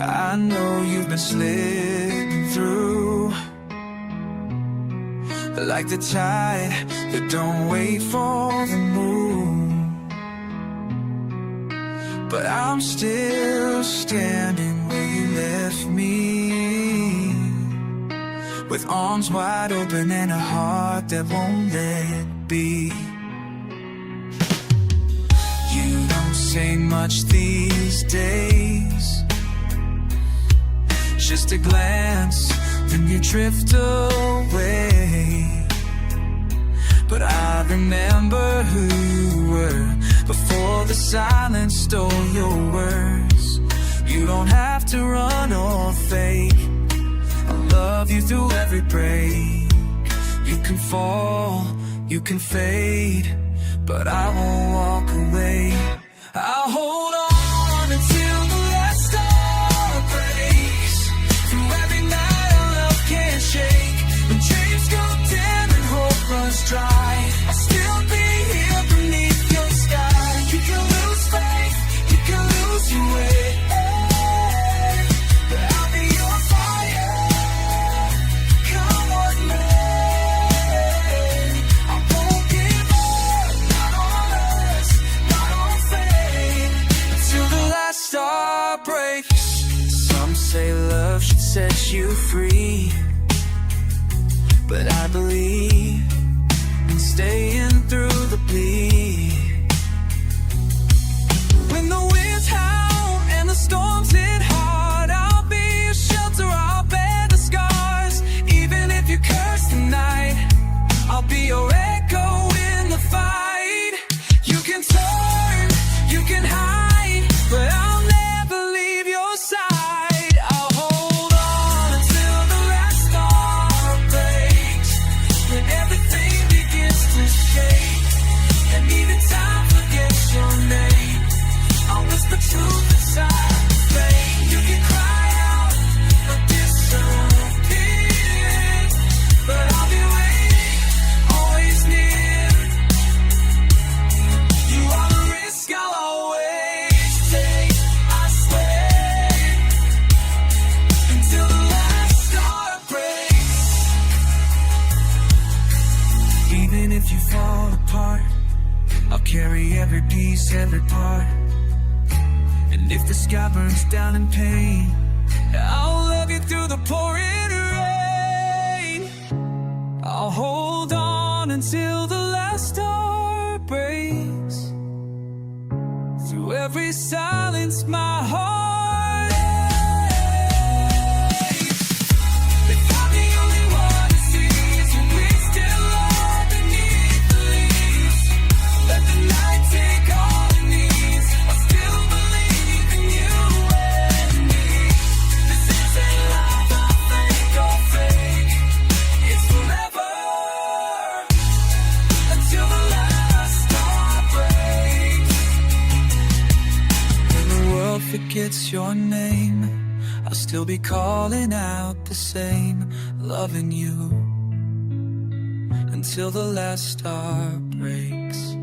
I know you've been slipping through, like the tide that don't wait for the moon. But I'm still standing where you left me, with arms wide open and a heart that won't let be. You don't say much these days, just a glance, then you drift away. But I remember who you were before the silence stole your words. You don't have to run or fake, I'll love you through every break. You can fall, you can fade, but I won't walk away. I'll hold on until the last star breaks, through every night our love can't shake. When dreams go dim and hope runs dry, I'll still be here beneath your sky. You can lose faith, you can lose your way, but I'll be your fire, come what may. I won't give up, not on us, not on fate, until the last star breaks. Some say love should set you free, but I believe in staying through the bleed. When the winds howl and the storms hit hard, I'll be your shelter, I'll bear the scars. Even if you curse the night, I'll be your echo in the fight. You can turn, you can hide, but I'll never leave your side. I'll hold on until the last star breaks, when everything begins to shake, and even time forgets your name. I'll whisper truth inside the flame. You can cry out or disappear, but I'll be waiting, always near. You are the risk I'll always take, I swear, until the last star breaks. Even if you fall apart, I'll carry every piece, every part. And if the sky burns down in pain, I'll love you through the pouring rain. I'll hold on until the last star breaks, through every silence my heart aches. If I'm the only one who sees you, we still are beneath the leaves. Let the night take all it needs, I still believe in you and me. This isn't love, I think or fake, it's forever, until the last star breaks. When the world forgets your name, I'll still be calling out the same, loving you, until the last star breaks.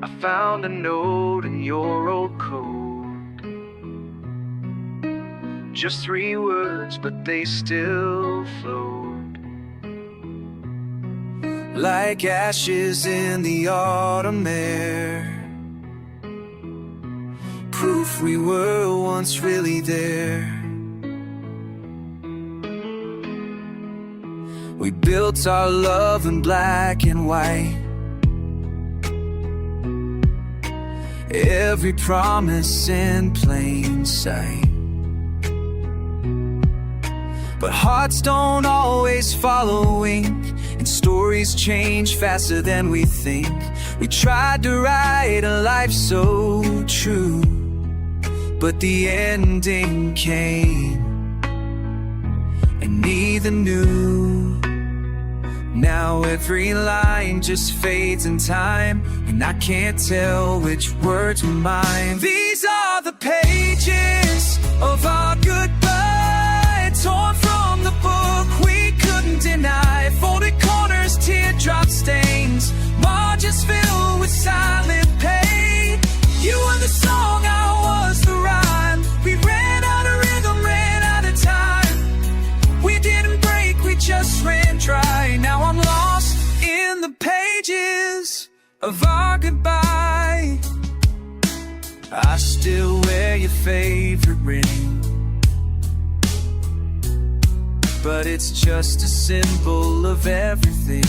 I found a note in your old code, just 3 words, but they still float like ashes in the autumn air. Proof we were once really there. We built our love in black and white, every promise in plain sight. But hearts don't always follow wink, and stories change faster than we think. We tried to write a life so true, but the ending came, and neither knew. Now every line just fades in time, and I can't tell which words were mine. These are the pages of our goodbye, torn from the book we couldn't deny. Folded corners, teardrop stains, margins filled with silent pain. of our goodbye. I still wear your favorite ring, but it's just a symbol of everything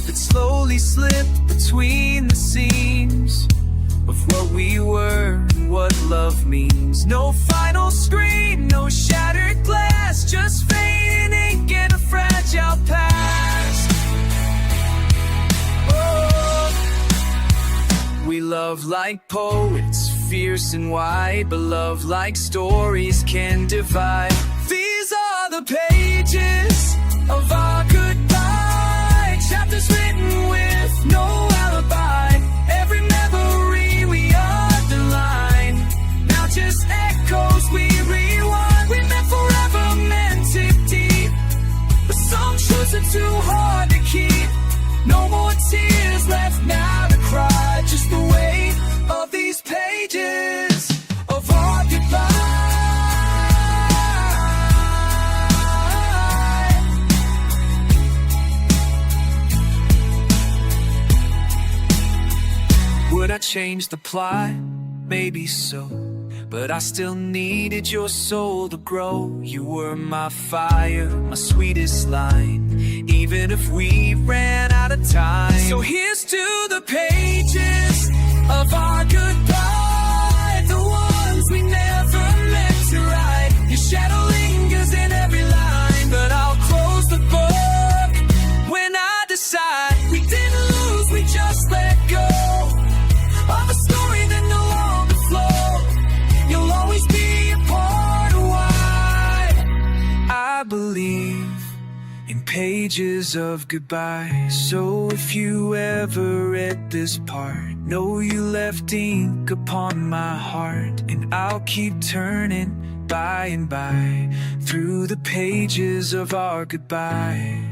that slowly slipped between the seams of what we were and what love means. No final scream, no shattered glass, just fading ink and a fragile past. Oh, we love like poets, fierce and wide, but love like stories can divide. These are the pages of our goodbye, chapters written with no alibi. Every memory we underline, now just echoes we rewind. We meant forever, meant it deep, but some truths are too hard to keep. No more tears left now to cry, just the weight of these pages of our goodbye. Would I change the plot? Maybe so, but I still needed your soul to grow. You were my fire, my sweetest line, even if we ran out of time. So here's to the pages of our goodbye, the ones we never meant to write. Your shadow lingers in every line, but I'll close the book when I decide we didn't lose, we just let go of a story that no longer flows. You'll always be a part of why I believe in pages of goodbye. So if you ever read this part, know you left ink upon my heart, and I'll keep turning by and by through the pages of our goodbye.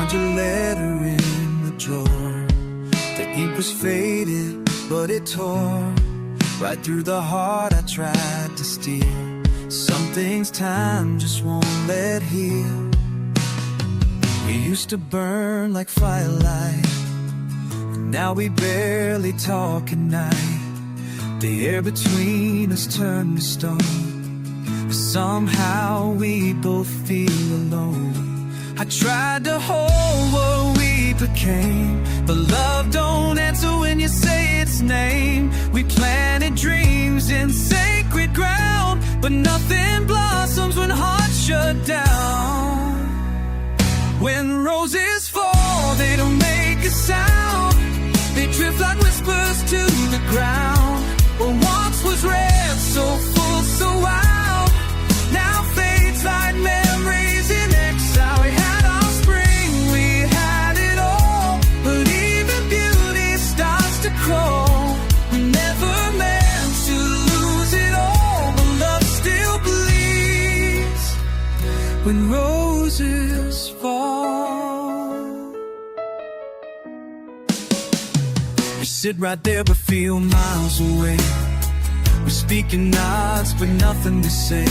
A letter in the drawer. The ink was faded, but it tore right through the heart I tried to steal. Some things time just won't let heal. We used to burn like firelight, now we barely talk at night. The air between us turned to stone, somehow we both feel alone. I tried to hold what we became, but love don't answer when you say its name. We planted dreams in sacred ground, but nothing blossoms when hearts shut down. When roses fall, they don't make a sound, they drift like whispers to the ground. What once was red, so full, so wild, now fades like memories in exile. We had our spring, we had it all, but even beauty starts to crawl. We never meant to lose it all, but love still bleeds when roses fall. You sit right there but feel miles away. We're speaking knots but nothing to say.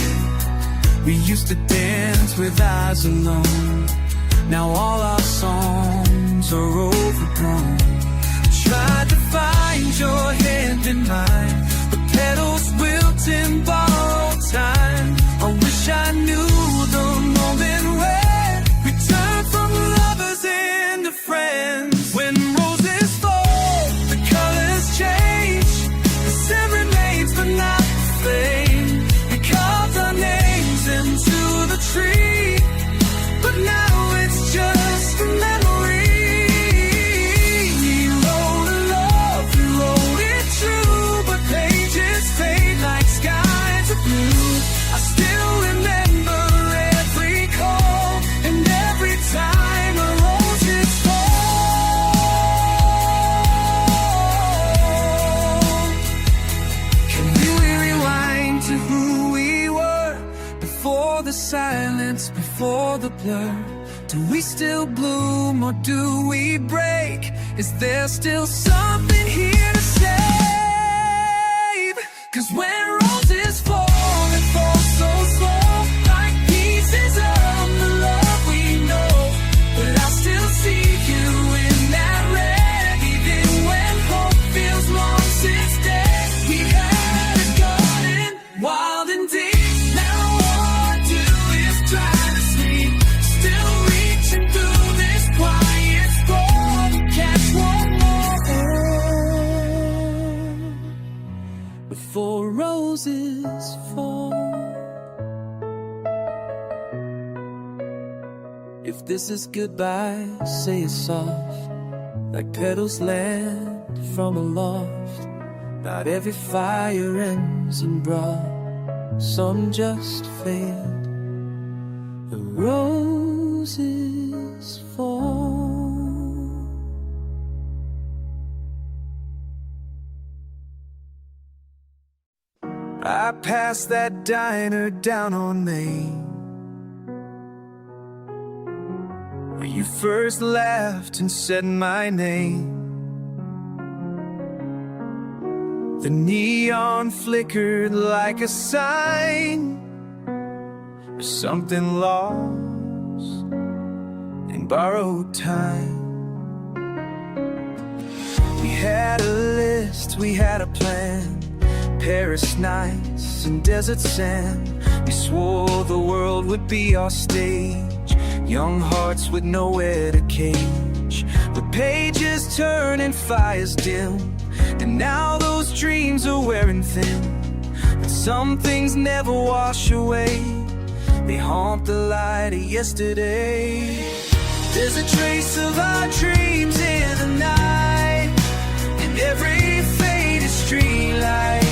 We used to dance with eyes alone, now all our songs are overgrown. Tried to find your hand in mine, but petals wilt in borrowed time. I wish I knew the moment when we turned from lovers into friends. When roses fall, the colors change, the scent remains but not the flame. We carved our names into the tree, but now it's just a memory. We wrote a love, we wrote it true, but pages fade like skies of blue. I still remember silence before the blur? Do we still bloom or do we break? Is there still something here to save? 'Cause when roses fall, it falls so slow, like pieces of the love we know. But I still see you in that red, even when hope feels long since dead. We had a garden, wild and deep. Now all I do is try to sleep, still reaching through this quiet storm to catch one more before roses fall. If this is goodbye, say it soft, like petals land from aloft. Not every fire ends in broad, some just fade. The roses fall. I passed that diner down on Main, where you first laughed and said my name. The neon flickered like a sign of something lost in borrowed time. We had a list, we had a plan, Paris nights and desert sand. We swore the world would be our stage, young hearts with nowhere to cage. But pages turn and fires dim, and now those dreams are wearing thin. But some things never wash away, they haunt the light of yesterday. There's a trace of our dreams in the night, in every faded streetlight.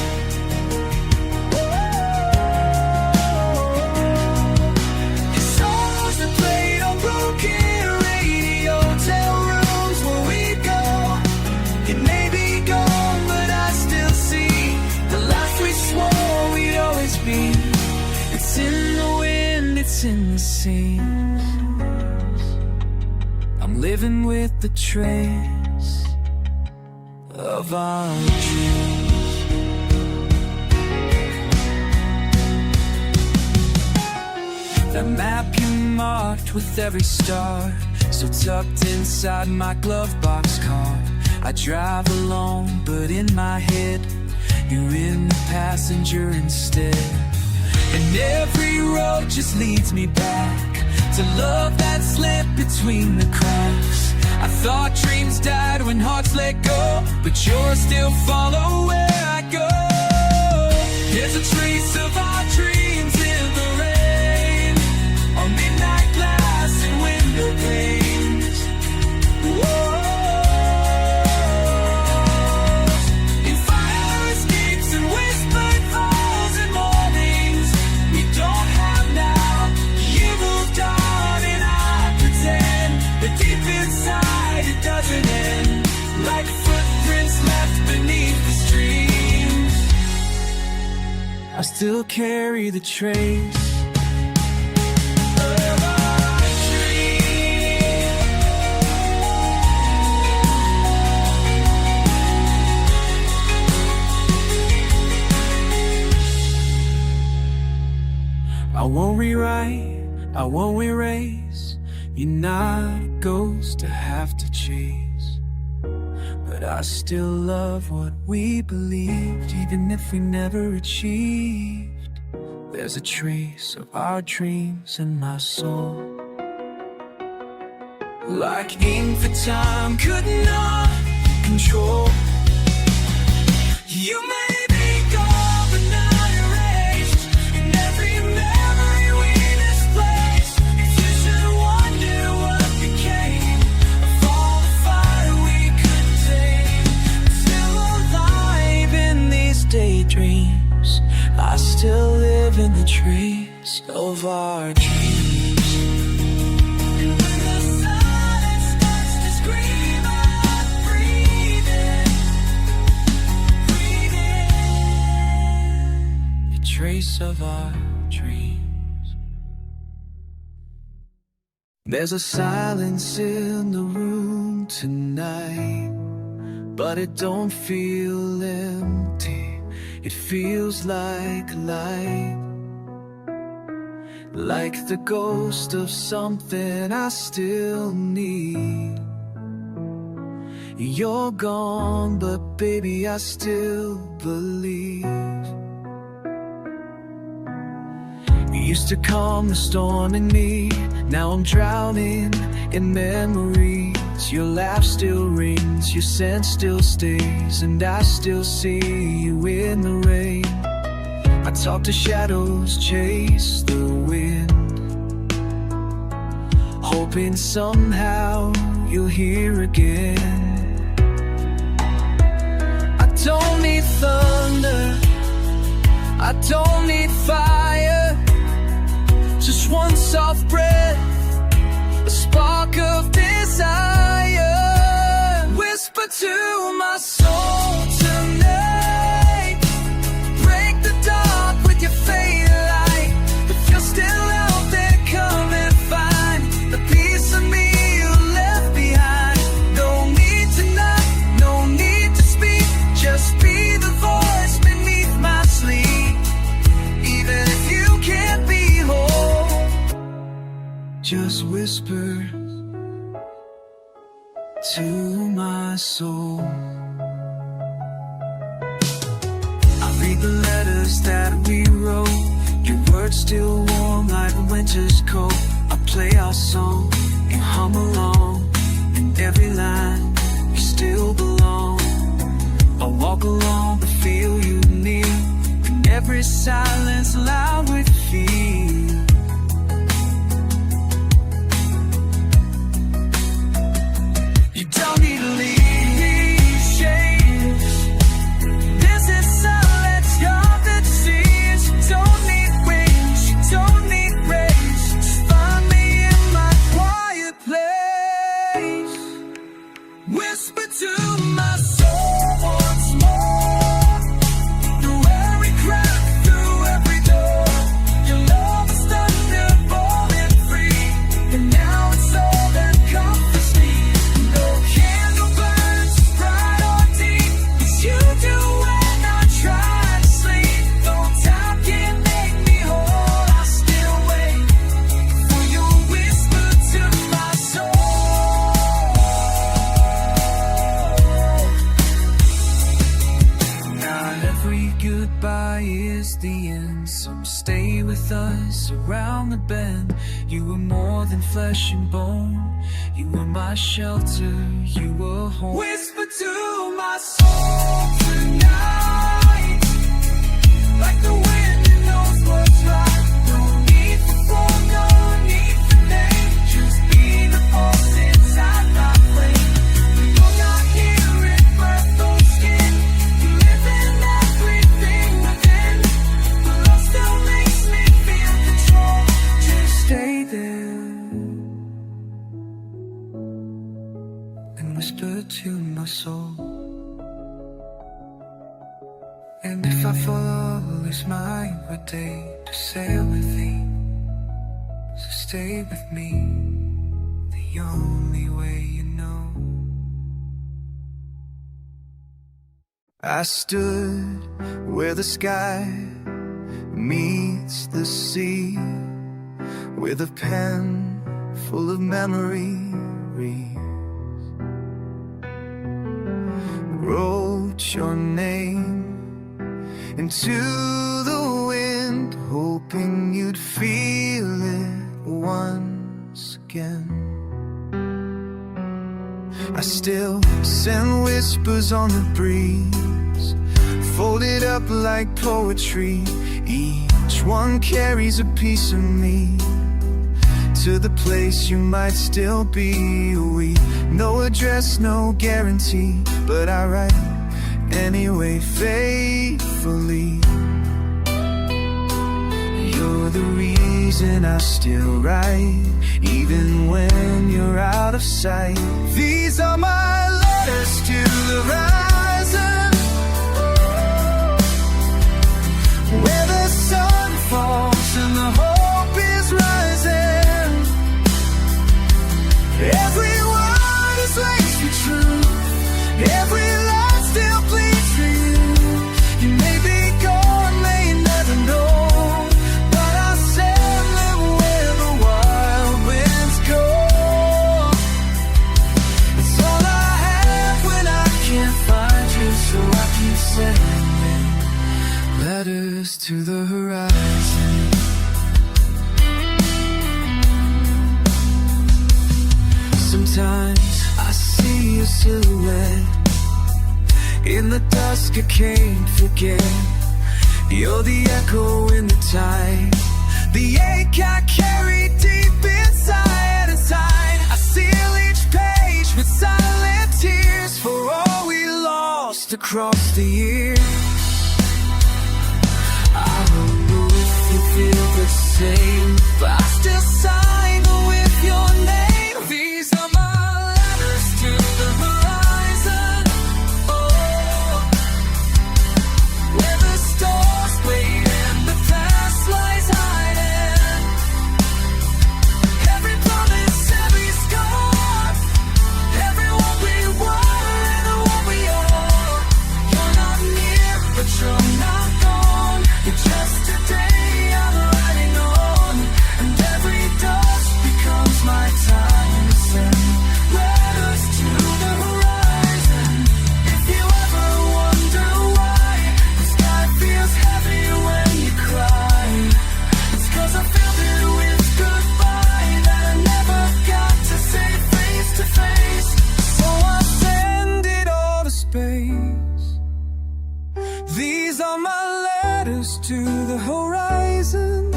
It's in the wind, it's in the seams. I'm living with the trace of our dreams. The map you marked with every star, so tucked inside my glove box car. I drive alone, but in my head you're in the passenger instead. And every road just leads me back to love that slipped between the cracks. I thought dreams died when hearts let go, but yours still follow where I go. There's a trace of our dreams in the rain, on midnight glass and window panes. Whoa. Doesn't end, like footprints left beneath the streams. I still carry the trace of our dreams. I won't rewrite, I won't erase. You're not a ghost I have to chase, but I still love what we believed, even if we never achieved. There's a trace of our dreams in my soul, like ink that time could not control. You may be gone, but not erased, in every memory we displaced. If you should wonder what became of all the fire we couldn't take, still alive in these daydreams, I still live in the trace of our dreams. And when the silence starts to scream, I'm breathing, breathing, the trace of our dreams. There's a silence in the room tonight, but it don't feel empty. It feels like light, like the ghost of something I still need. You're gone, but baby, I still believe. You used to calm the storm in me. Now I'm drowning in memories. Your laugh still rings, your scent still stays, and I still see you in the rain. I talk to shadows, chase the wind, hoping somehow you'll hear again. I don't need thunder, I don't need fire, just one soft breath, a spark of desire. Whisper to my soul tonight, break the dark with your fade light. If you're still out there, come and find the piece of me you left behind. No need to knock, no need to speak, just be the voice beneath my sleep. Even if you can't be whole, just whisper to my soul. I read the letters that we wrote, your words still warm like winter's coat. I play our song, you hum along, in every line you still belong. I walk along but feel you near, in every silence loud with fear. You don't need to leave shades. This is silence, you're the disease. You don't need wings, you don't need rays. Just find me in my quiet place. Whisper to my soul once more, through every crack, through every door. Your love is thunder, falling free, and now it's all that comforts me. No candle burns bright or deep, as you do when I try to sleep. Though time can make me whole, I still wait for your whisper to my soul. Not every goodbye is the end. Some stay with us around the bend. You were more than flesh and bone, you were my shelter, you were home. Whisper to my soul tonight, like the wind that knows what's right. No need for form, no need for name, just be the pulse inside my flame. You're not here in breath or skin, you live in everything within. The love still makes me feel control, just stay there and whisper to my soul. And if I fall, it's my day to sail with thee. So stay with me, the only way you know. I stood where the sky meets the sea, with a pen full of memories. Wrote your name into the wind, hoping you'd feel it once again. I still send whispers on the breeze, folded up like poetry. Each one carries a piece of me to the place you might still be. We no address, no guarantee, but I write anyway faithfully. You're the reason I still write, even when you're out of sight. These are my letters to the horizon, where the sun falls and the hope is rising. Sometimes I see your silhouette in the dusk, I can't forget. You're the echo in the tide, the ache I carry deep inside. Inside, I seal each page with silent tears for all we lost across the years. I don't know if you feel the same, but I still sign with your name. These are my letters to the horizon. Oh, where the stars wait and the past lies hiding. Every promise, every scar, everyone we were and what we are. You're not near, but you're not gone. You're just a day I'm riding on, and every dust becomes my time to send letters to the horizon. If you ever wonder why the sky feels heavy when you cry, it's 'cause I filled it with goodbye that I never got to say face to face. So I send it all to space. These are my letters to the horizon.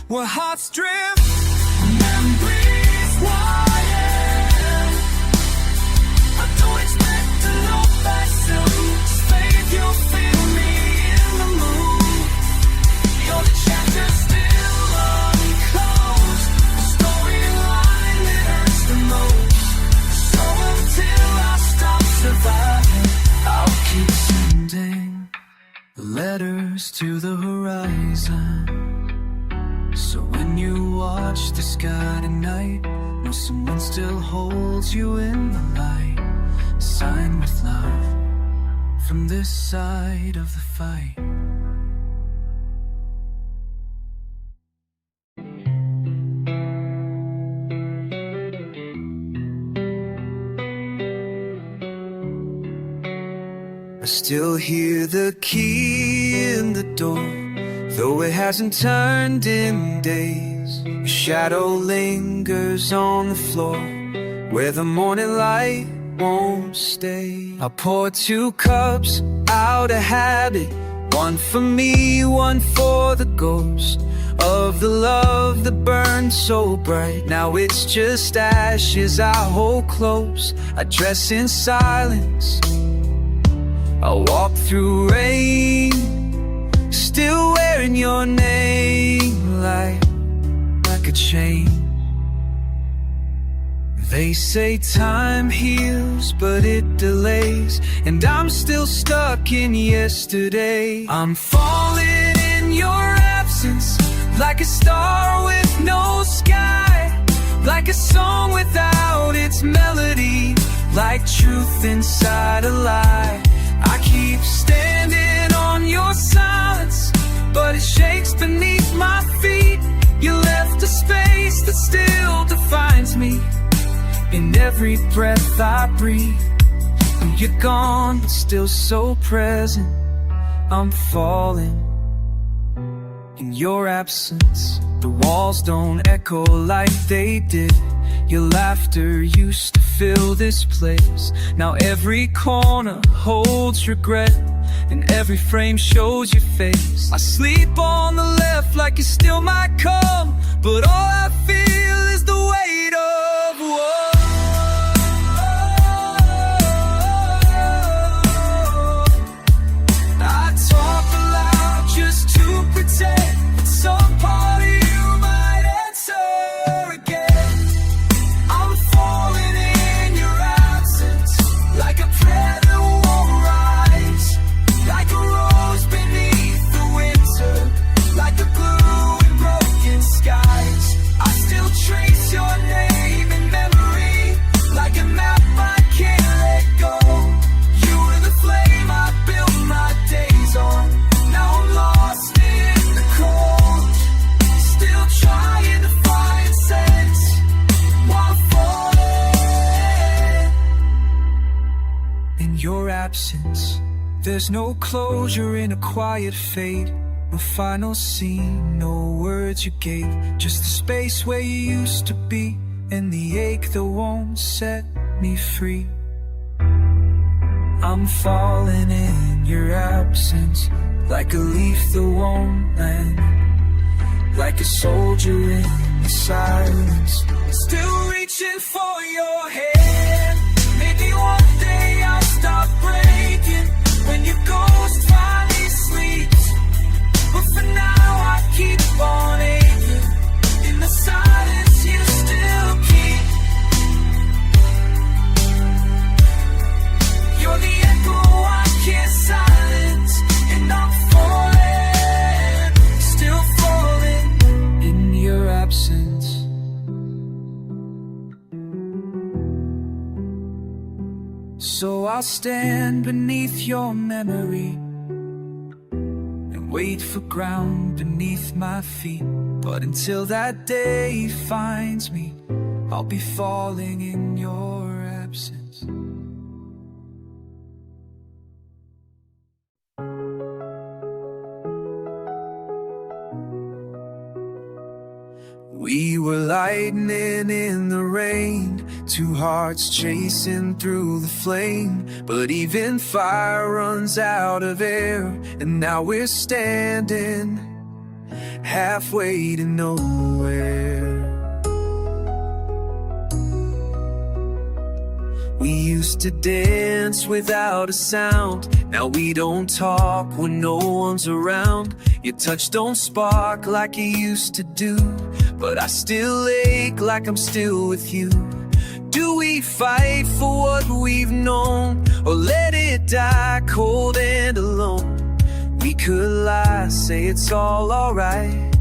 Where hearts drift, memories widen. I don't expect to know back soon. Just faith you'll feel me in the mood. You're the chapter still unclosed, the storyline that hurts the most. So until I stop surviving, I'll keep sending letters to the horizon. So when you watch the sky tonight, know someone still holds you in the light. Sign with love from this side of the fight. I still hear the key in the door, though it hasn't turned in days. Your shadow lingers on the floor, where the morning light won't stay. I pour 2 cups out of habit, one for me, one for the ghost of the love that burned so bright. Now it's just ashes I hold close. I dress in silence, I walk through rain, still wearing your name like a chain. They say time heals, but it delays, and I'm still stuck in yesterday. I'm falling in your absence, like a star with no sky, like a song without its melody, like truth inside a lie. I keep standing on your silence, but it shakes beneath my feet. You left a space that still defines me in every breath I breathe. When you're gone, but still so present, I'm falling in your absence. The walls don't echo like they did. Your laughter used to fill this place. Now every corner holds regret, and every frame shows your face. I sleep on the left like you still might come, but all I feel is the weight of woe. I talk aloud just to pretend that some part of you might answer again. I'm falling in your absence, like a prayer that won't rise, like a rose beneath the winter, like the blue in broken skies. I still trace your name in memory, like a map I can't let go. You were the flame I built my days on. Now I'm lost in the cold, still trying to find sense while falling in your absence. There's no closure in a quiet fate, No final scene, no words you gave, just the space where you used to be, and the ache that won't set me free. I'm falling in your absence, like a leaf that won't land, like a soldier in the silence, still reaching for your hand. Maybe one day I'll stop breaking when your ghost finally sleeps, but for now I keep on aching in the silence you still keep. You're the echo I can't silence, and I'm falling, still falling in your absence. So I'll stand beneath your memory and wait for ground beneath my feet. But until that day finds me, I'll be falling in your absence. We were lightning in the rain, two hearts chasing through the flame. But even fire runs out of air, and now we're standing halfway to nowhere. We used to dance without a sound, now we don't talk when no one's around. Your touch don't spark like it used to do, but I still ache like I'm still with you. Do we fight for what we've known, or let it die cold and alone? We could lie, say it's all alright,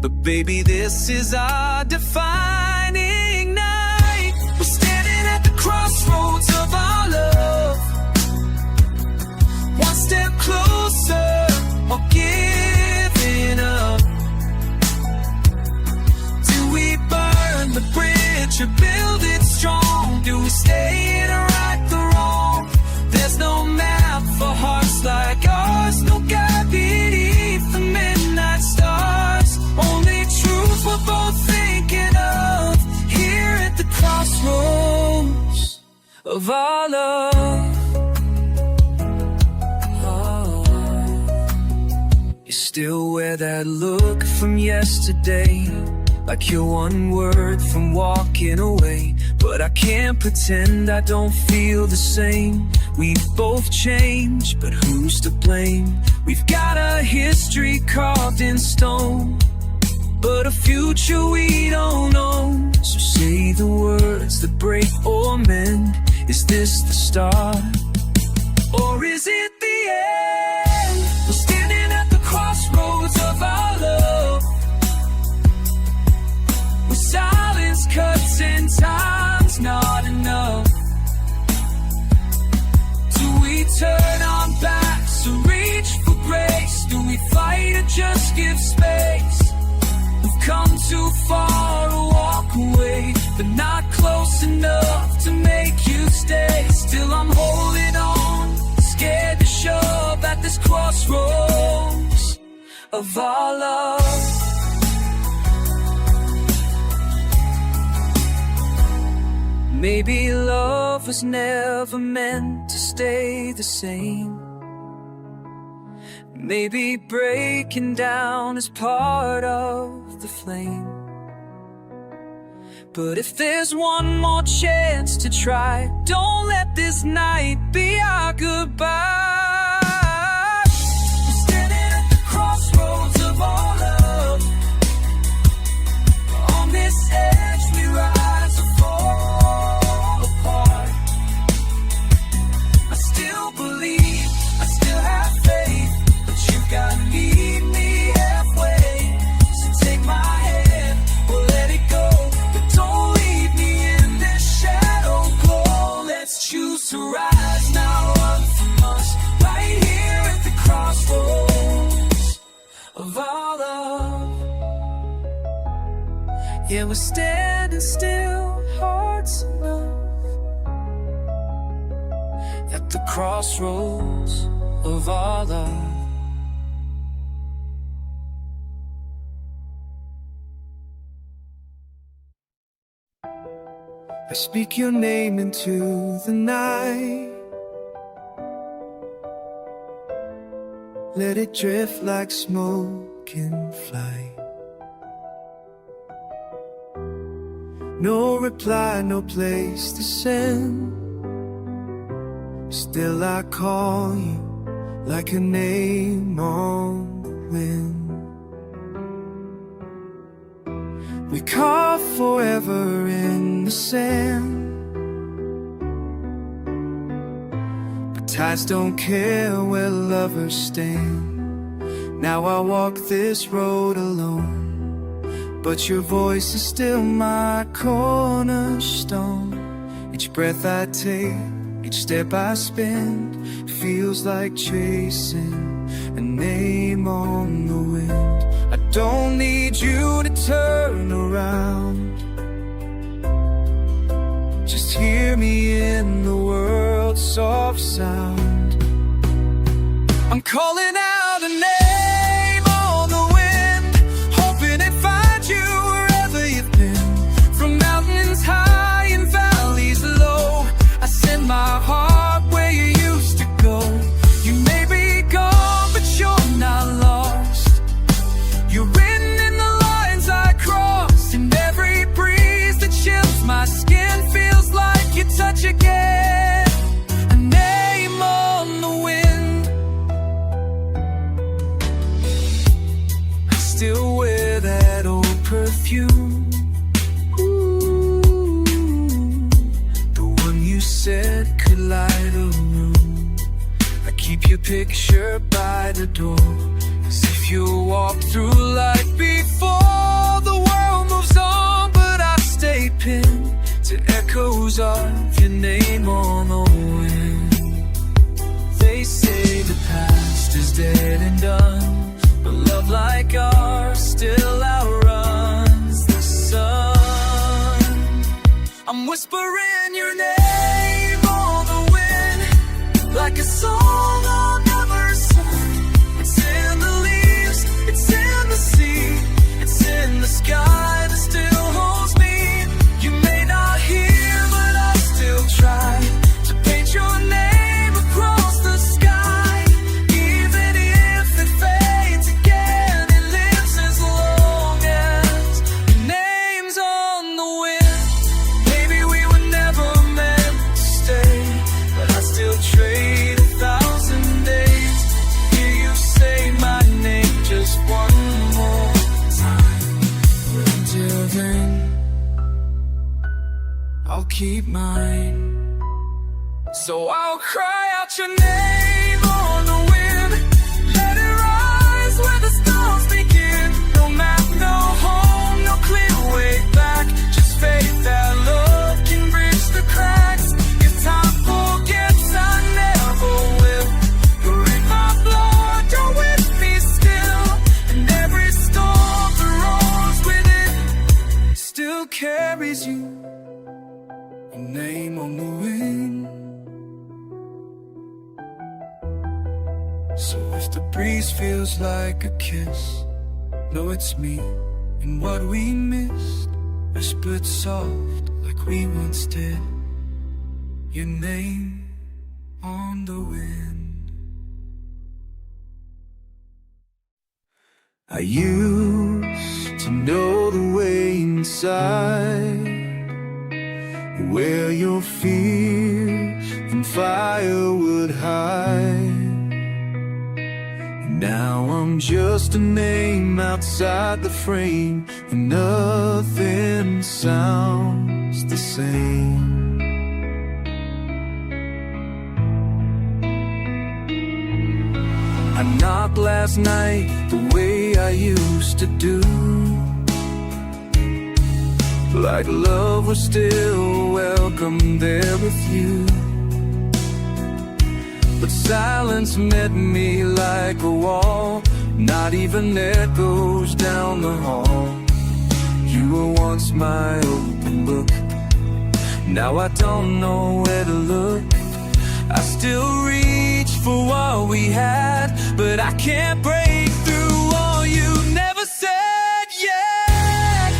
but baby, this is our defining night. We're standing at the crossroads of our love, one step closer, or giving up. Do we burn the bridge or build it strong? Do we stay and right the wrong? There's no map for hearts like ours, no guide beneath the midnight stars. Only truth we're both thinking of, here at the crossroads of our love. You still wear that look from yesterday, like you're one word from walking away. But I can't pretend I don't feel the same. We've both changed, but who's to blame? We've got a history carved in stone, but a future we don't know. So say the words that break or mend. Is this the start, or is it the end? We're standing at the crossroads of our love, where silence cuts and time's not enough. Do we turn our backs or reach for grace? Do we fight or just give space? We've come too far to walk away, but not close enough to make you stay. Still I'm holding on, scared to shove at this crossroads of our love. Maybe love was never meant to stay the same. Maybe breaking down is part of the flame. But if there's one more chance to try, don't let this night be our goodbye. We're standing at the crossroads of our love, on this edge we rise or fall apart. I still believe, I still have faith, but you gotta meet me halfway. So take my hand, or let it go, but don't leave me in this shadow glow. Let's choose to rise now, run from us, right here at the crossroads of our love. Yeah, we're standing still, hearts enough, at the the crossroads of our love. I speak your name into the night. Let it drift like smoke in flight. No reply, no place to send. Still I call you like a name on the wind. We carve forever in the sand, but tides don't care where lovers stand. Now I walk this road alone, but your voice is still my cornerstone. Each breath I take, each step I spend, feels like chasing a name on the wind. I don't need you to turn around, just hear me in the world's soft sound. I'm calling out a name on the wind, hoping it finds you wherever you've been. From mountains high and valleys low, I send my heart where you used to go. You may be gone, but you're not lost. You're written in the lines I cross, and every breeze that chills my skin feels like your touch again. A name on the wind. I still wear that old perfume, the one you said could light a room. I keep your picture by the door, as if you walk through life before the world moves on. But I stay pinned to echoes of your name on the wind. They say the past is dead and done, but love like ours still outruns the sun. I'm whispering your name on the wind, like a song I'll never sing. It's in the leaves, it's in the sea, it's in the sky that still holds me. You may not hear, but I still try to paint your name across the sky. Even if it fades again, it lives as long as your name's on the wind. Maybe we were never meant to stay, but I still trade 1,000 days. Hear you say my name just one more time. But until then, I'll keep mine. So I'll cry out your name on the wind, let it rise where the stars begin. No map, no home, no clear way back, just faith that love can bridge the cracks. If time forgets, I never will. You're in my blood, you're with me still, and every storm that roars with it still carries you. Your name on the wind. So if the breeze feels like a kiss, know it's me and what we missed, whispered soft like we once did. Your name on the wind. I used to know the way inside, where your fear and fire would hide. Now I'm just a name outside the frame, and nothing sounds the same. I knocked last night the way I used to do, like love was still welcome there with you. But silence met me like a wall, not even echoes down the hall. You were once my open book, now I don't know where to look. I still reach for what we had, but I can't break through all you never said yet.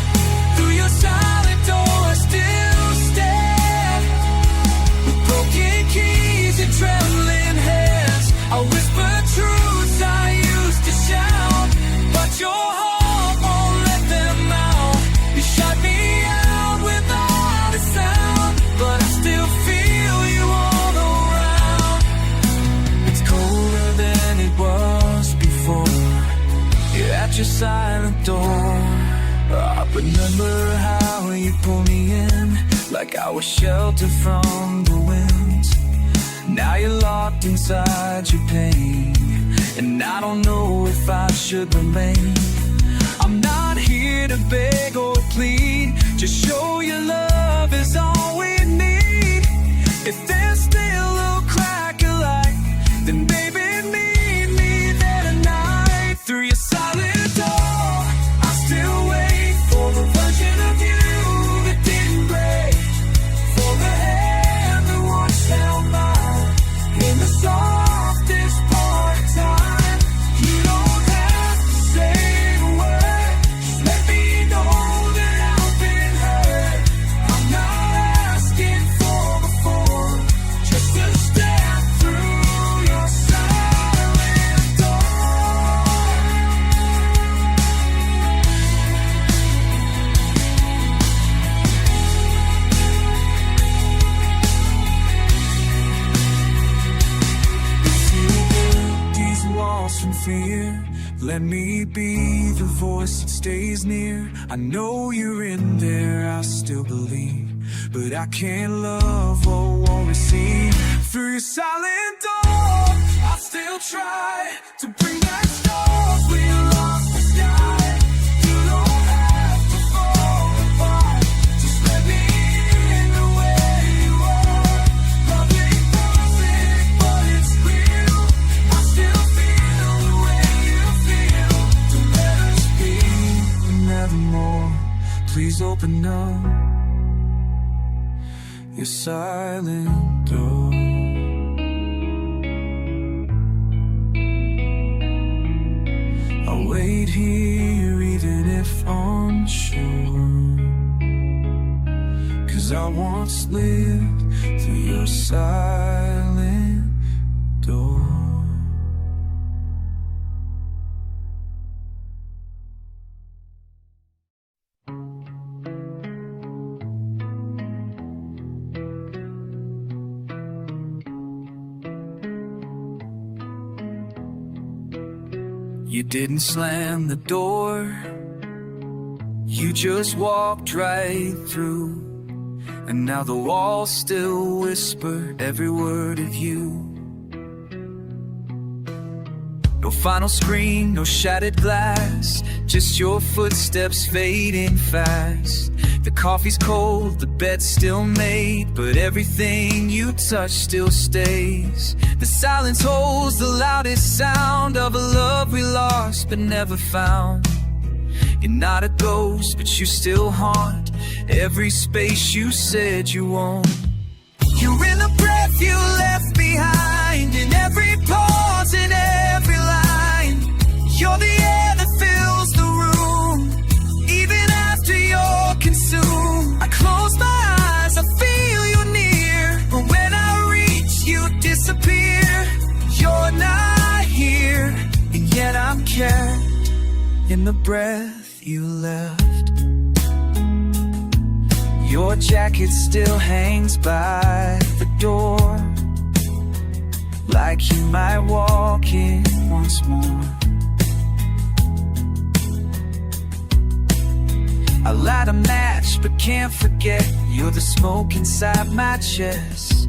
Through your silent door I still stay. silent door. I remember how you pulled me in, like I was shelter from the winds. Now you're locked inside your pain, and I don't know if I should remain. I'm not here to beg or plead, just show your love is all we need. If there's still a crack of light, then baby meet me there tonight. Through your silent door, I still wait for the version of you that didn't break, for the hand that once held mine in the softest part of time. You don't have to say a word, just let me know that I've been hurt. I'm not asking for the form, just to step through your silent door. If you build these walls from fear, let me be the voice that stays near. I know you're in there, I still believe, but I can't love or won't receive. Through your silent door, I still try to bring back stars we lost the sky. You don't have to fall apart, just let me in the way you are. Love ain't perfect, but it's real. I still feel the way you feel. Don't let us be nevermore. Please open up your silent door. I'll wait here even if unsure, 'cause I once lived through your silent door. You didn't slam the door, you just walked right through. And now the walls still whisper every word of you. No final scream, no shattered glass, just your footsteps fading fast. The coffee's cold, the bed's still made, but everything you touch still stays. The silence holds the loudest sound of a love we lost but never found. You're not a ghost, but you still haunt every space you said you won't. You're in the breath you left behind, in every pause, in every line. You're the air that fills the room, even after you're consumed. I close my eyes, I feel you near, but when I reach, you disappear. You're not here, and yet I'm kept in the breath you left. Your jacket still hangs by the door, like you might walk in once more. I light a match but can't forget, you're the smoke inside my chest.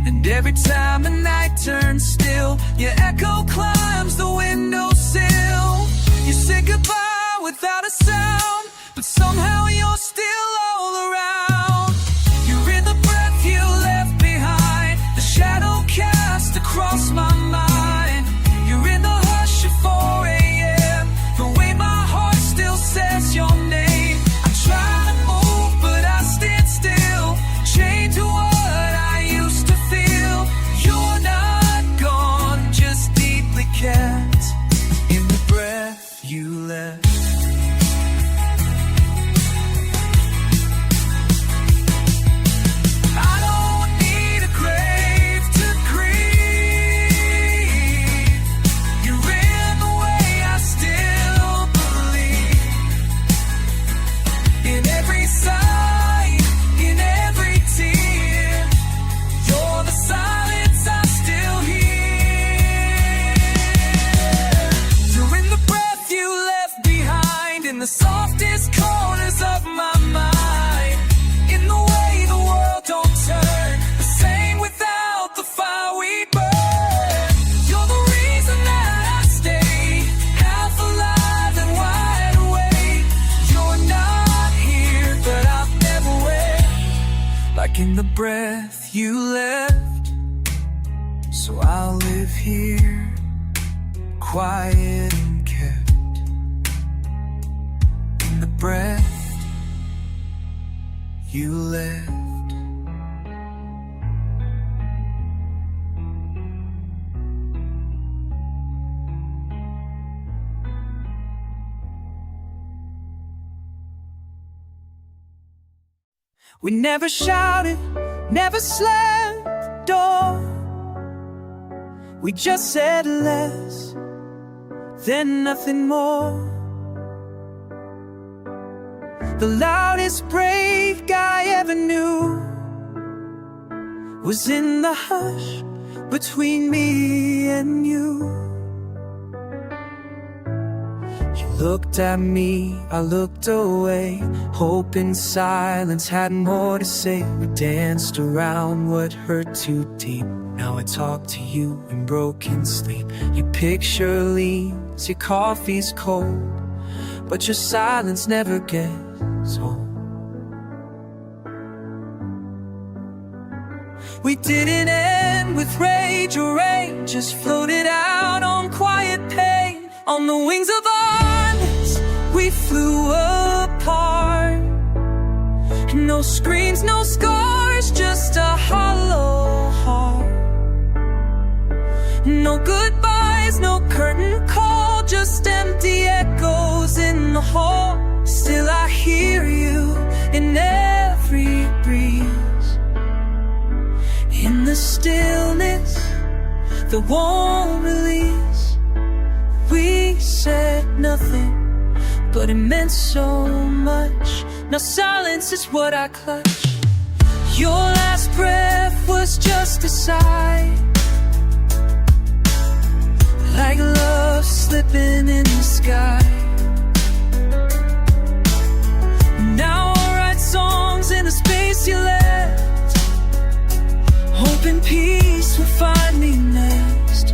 And every time the night turns still, your echo climbs the windowsill. You say goodbye without a sound, but somehow you're still all around. You're in the breath you left behind, the shadow cast across my mind. You're in the hush of 4 a.m., the way my heart still says your name. I try to move, but I stand still, chained to what I used to feel. You're not gone, just deeply kept in the breath you left. in the softest corners of my mind, in the way the world don't turn the same without the fire we burn. You're the reason that I stay half alive and wide awake. You're not here, but I've never went, like in the breath you left. So I'll live here, quiet and kept, in the breath you left. We never shouted, never slammed the door. We just said less, then nothing more. The loudest brave guy ever knew was in the hush between me and you. You looked at me, I looked away, hoping silence had more to say. We danced around what hurt too deep. Now I talk to you in broken sleep. Your picture leaves, your coffee's cold, but your silence never gets old. We didn't end with rage or rain, just floated out on quiet pain. On the wings of endless, we flew apart. No screams, no scars, just a hollow heart. No goodbyes, no curtain call, just empty echoes in the hall. Still I hear you in every breeze, in the stillness that won't release. We said nothing, but it meant so much. Now silence is what I clutch. Your last breath was just a sigh, like love slipping in the sky. Now I write songs in the space you left, hoping peace will find me next.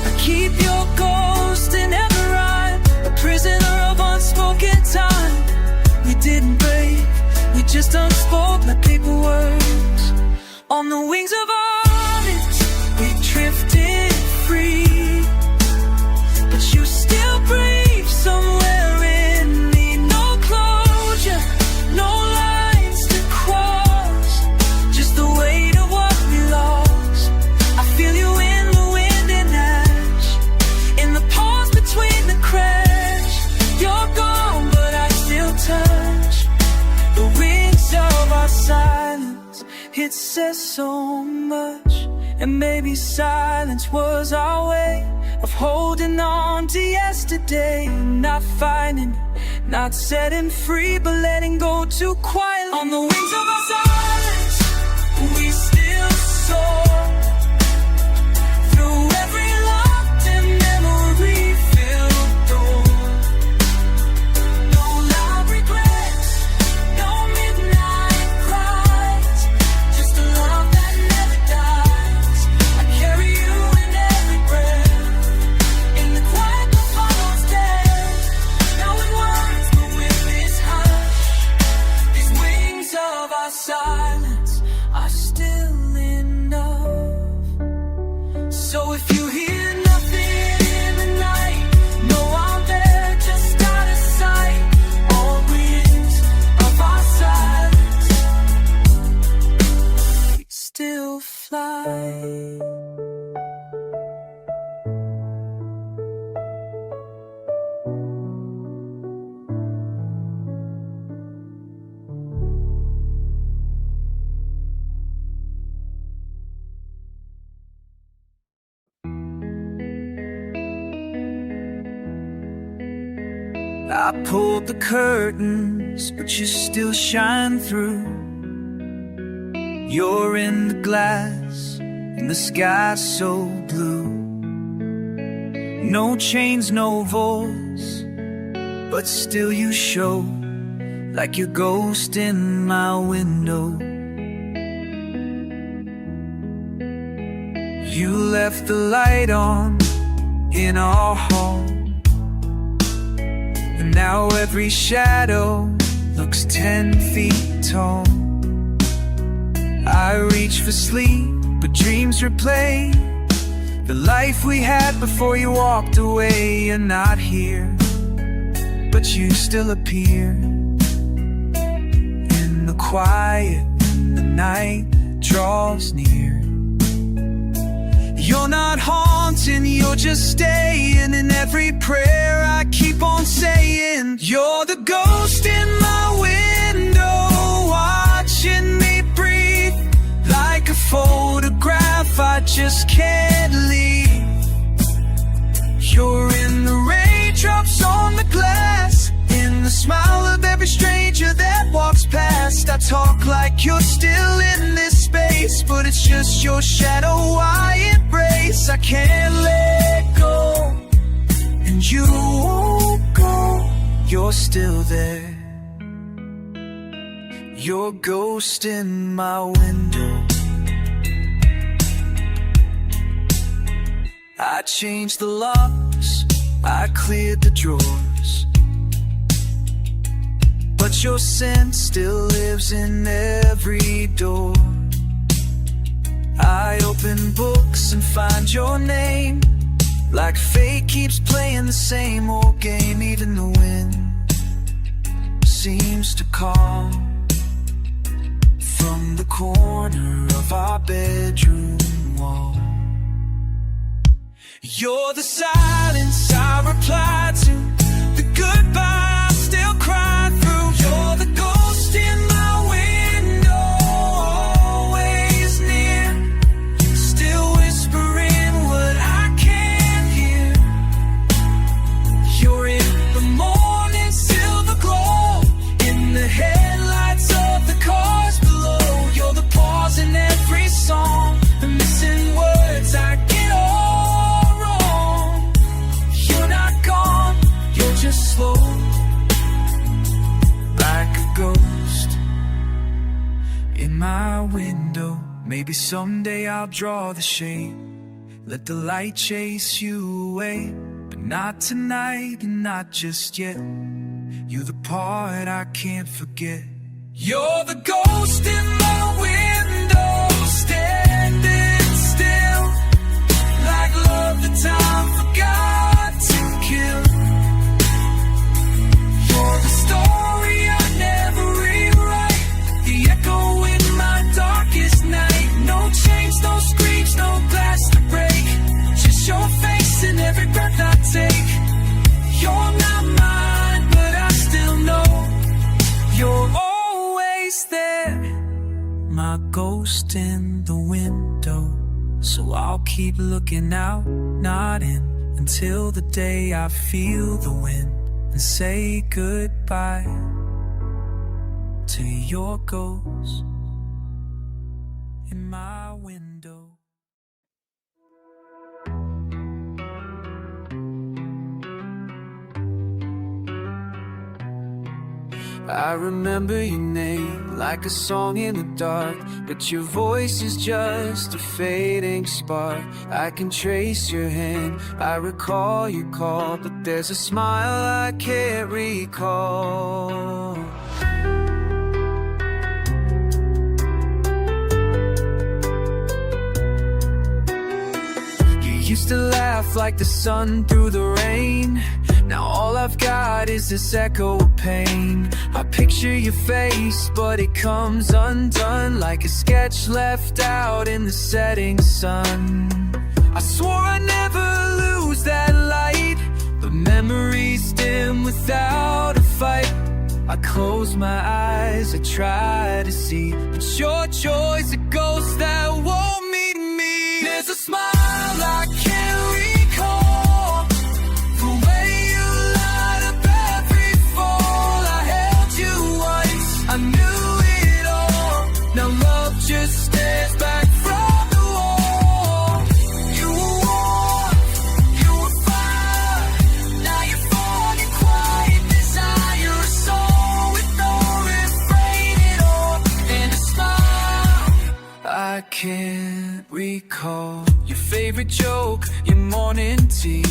I keep your ghost in every rhyme, a prisoner of unspoken time. We didn't break, we just unspoke like paper words. On the wings of we drifted free, but you still breathe somewhere in me. No closure, no lines to cross, just the weight of what we lost. I feel you in the wind and ash, in the pause between the crash. You're gone, but I still touch the wings of our silence. It says so much. And maybe silence was our way of holding on to yesterday. Not finding, not setting free, but letting go too quietly. On the wings of our silence, we still soar through every locked and memory-filled door. No loud regrets, no midnight cries, just a love that never dies. Carry you in every breath, in the quiet that follows death. Now in words, but with this hush, these wings of our silence are still enough. So if you hear nothing in the night, know I'm there, just out of sight. All wings of our silence, we still fly. I pulled the curtains, but you still shine through. You're in the glass, and the sky so blue. No chains, no voice, but still you show like your ghost in my window. You left the light on in our hall, and now every shadow looks 10 feet tall. I reach for sleep, but dreams replay the life we had before you walked away. You're not here, but you still appear in the quiet when the night draws near. You're not haunting, you're just staying in every prayer I keep on saying. You're the ghost in my window, watching me breathe like a photograph I just can't leave. You're in the raindrops on the glass, in the smile of every stranger that walks past. I talk like you're still in this space, but it's just your shadow I embrace. I can't let go, and you won't go. You're still there, your ghost in my window. I changed the locks, I cleared the drawers, but your scent still lives in every door. I open books and find your name, like fate keeps playing the same old game. Even the wind seems to call from the corner of our bedroom wall. You're the silence I reply to, the goodbye I still cry through. You're the ghost in my window, always near, still whispering what I can't hear. You're in the morning silver glow, in the headlights of the cars below. You're the pause in every song, the missing words I get all wrong. You're not gone, you're just slow, like a ghost in my window. Maybe someday I'll draw the shape, let the light chase you away, but not tonight and not just yet. You're the part I can't forget. You're the ghost in my window, standing still, like love that time forgot to kill. You're the story I never rewrite, the echo in my darkest night. No chains, no screams, no glass to break, just your face in every breath I take. You're not mine, but I still know you're always there, my ghost in the window. So I'll keep looking out, not in, until the day I feel the wind and say goodbye to your ghost in my window. I remember your name like a song in the dark, but your voice is just a fading spark. I can trace your hand, I recall your call, but there's a smile I can't recall. You used to laugh like the sun through the rain. Now all I've got is this echo of pain. I picture your face, but it comes undone, like a sketch left out in the setting sun. I swore I'd never lose that light, but memories dim without a fight. I close my eyes, I try to see, but your joy's a ghost that won't meet me. There's a smile I can't recall, the way you light up every fall. I held you once, I knew it all. Now love just stares back from the wall. You were warm, you were fine. recall your favorite joke, your morning tea.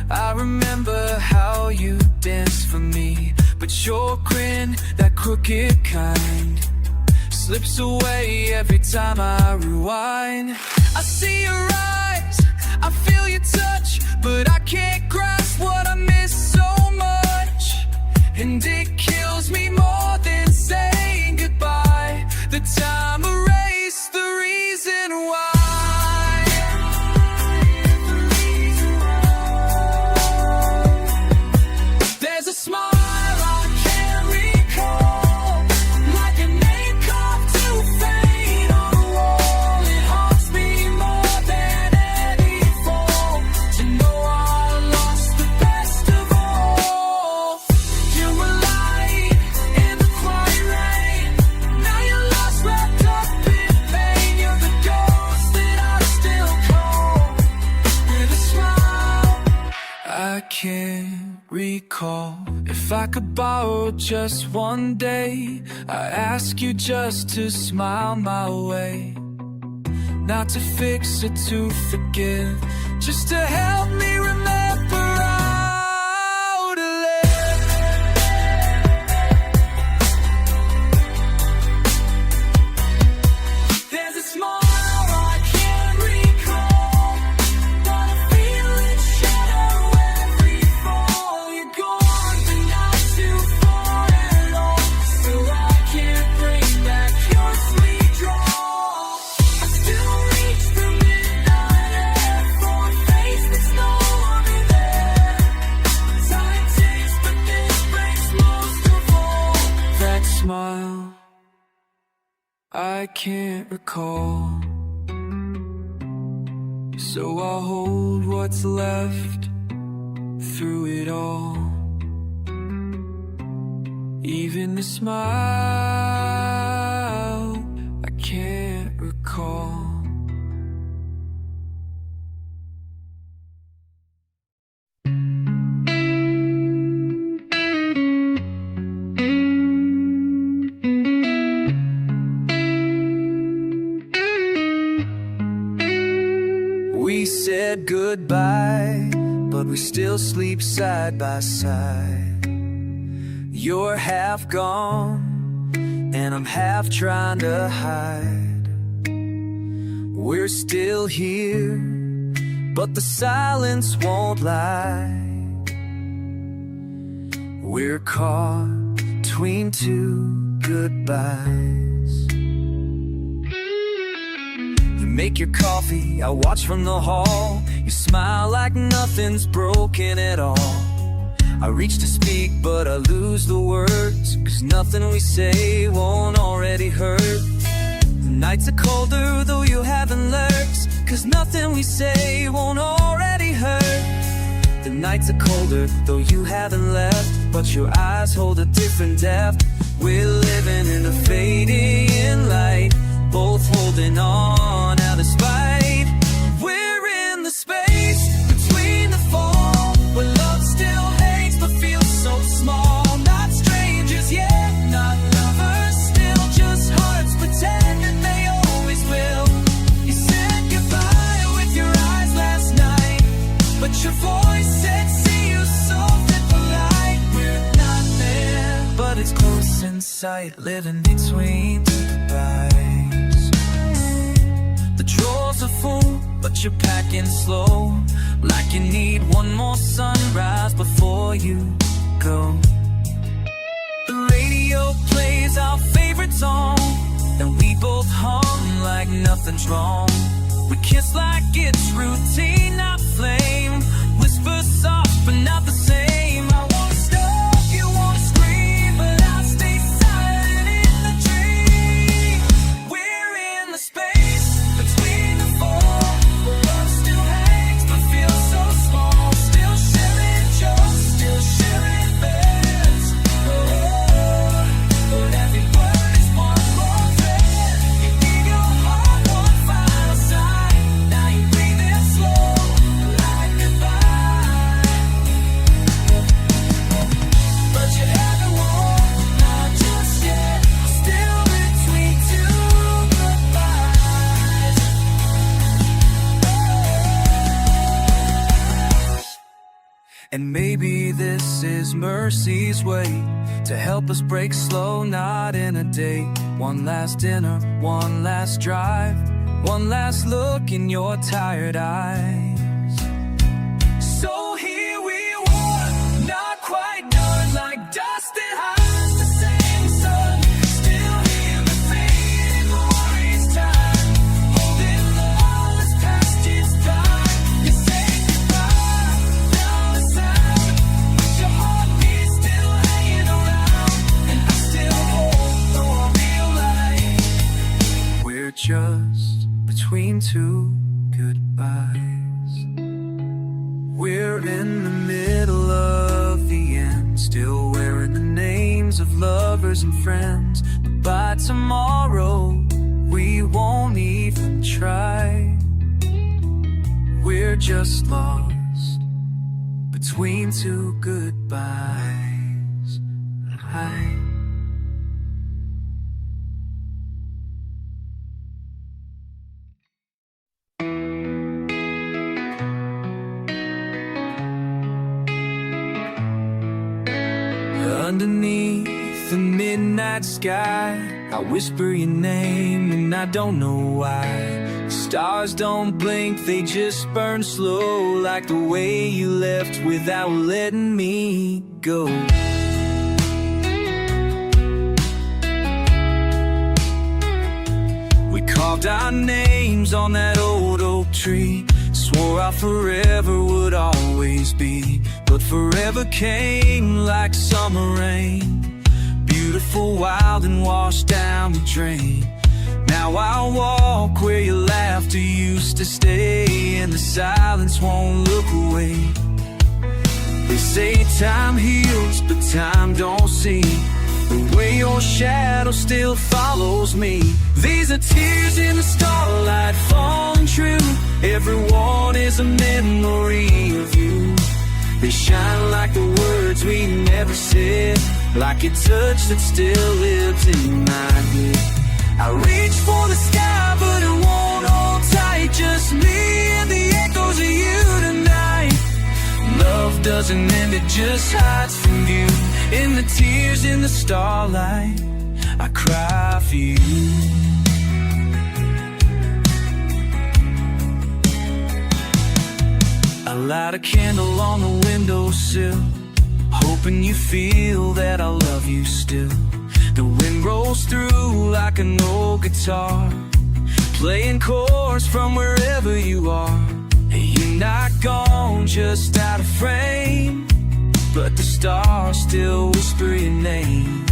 I remember how you danced for me, but your grin, that crooked kind, slips away every time I rewind. I see your eyes, I feel your touch, but I can't grasp what I miss so much. And it kills me more than saying goodbye. The time erased the reason why. There's a smile I can't recall, like a name carved to fade on a wall. It haunts me more than any fall, to know I lost the best of all. You were light in the quiet rain, now you're lost, wrapped up in pain. You're the ghost that I still call with a smile. I can't recall if I could borrow just one day. I ask you just to smile my way, not to fix it, to forgive, just to help me remember how to live. There's a smile I can't recall, but I feel it shadow every fall. You're gone, but not too far at all. Still I can't bring back your sweet draw. I still reach the midnight air for a face that's no longer there. Time takes, but this breaks most of all. That smile I can't recall, so I'll hold what's left through it all. Even the smile I can't recall. We said goodbye, but we still sleep side by side. You're half gone, and I'm half trying to hide. We're still here, but the silence won't lie. We're caught between two goodbyes. You make your coffee, I watch from the hall. You smile like nothing's broken at all. I reach to speak, but I lose the words, 'cause nothing we say won't already hurt. The nights are colder, though you haven't lurked, 'cause nothing we say won't already hurt. The nights are colder, though you haven't left, but your eyes hold a different depth. We're living in the fading light, both holding on out of spite. We're in the space between the fall, where love still hates but feels so small. Not strangers yet, not lovers still, just hearts pretending they always will. You said goodbye with your eyes last night, but your voice said see you soft and polite. We're not there, but it's close in sight, living between two goodbyes. The drawers are full, but you're packing slow, like you need one more sunrise before you go. The radio plays our favorite song, and we both hum like nothing's wrong. We kiss like it's routine, not flame. Whisper soft, but not the same. I wanna stop, you wanna scream, but I'll stay silent in the dream. We're in the space between the four, where love still hangs but feels so small. Still sharing jokes, still sharing beds. Oh, but every word is one more thread. You gave your heart one final sign, now you breathe in slow, like goodbye. And maybe this is mercy's way to help us break slow, not in a day. One last dinner, one last drive, one last look in your tired eyes. So here we were, not quite done, like dust that hides the same sun. Still hear the fading glorious time, holding all that's past its time. You say goodbye, now the sound, but your heartbeat's still hanging around. And I still hold the real light. We're just between two goodbyes. We're in the middle of the end, still wearing the names of lovers and friends. But by tomorrow, we won't even try. We're just lost between two goodbyes. Underneath the midnight sky, I whisper your name and I don't know why. The stars don't blink, they just burn slow, like the way you left without letting me go. We carved our names on that old oak tree, swore our forever would always be. But forever came like summer rain, beautiful, wild, and washed down the drain. Now I'll walk where your laughter used to stay, and the silence won't look away. They say time heals, but time don't see the way your shadow still follows me. These are tears in the starlight falling true. Every one is a memory of you. They shine like the words we never said, like a touch that still lives in my head. I reach for the sky, but it won't hold tight. Just me and the echoes of you tonight. Love doesn't end, it just hides from view. In the tears in the starlight, I cry for you. I light a candle on the windowsill, hoping you feel that I love you still. The wind rolls through like an old guitar, playing chords from wherever you are. And you're not gone, just out of frame, but the stars still whisper your name.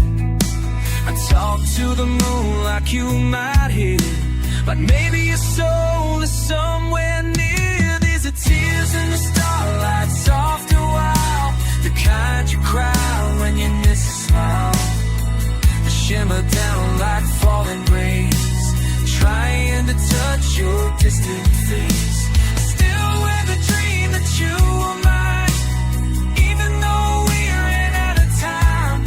I talk to the moon like you might hear it, like maybe your soul is somewhere near. These are tears in the starlight, soft and wild, the kind you cry when you miss a smile. They shimmer down like falling rains, trying to touch your distant face. Still with a dream that you are mine, even though we ran out of time.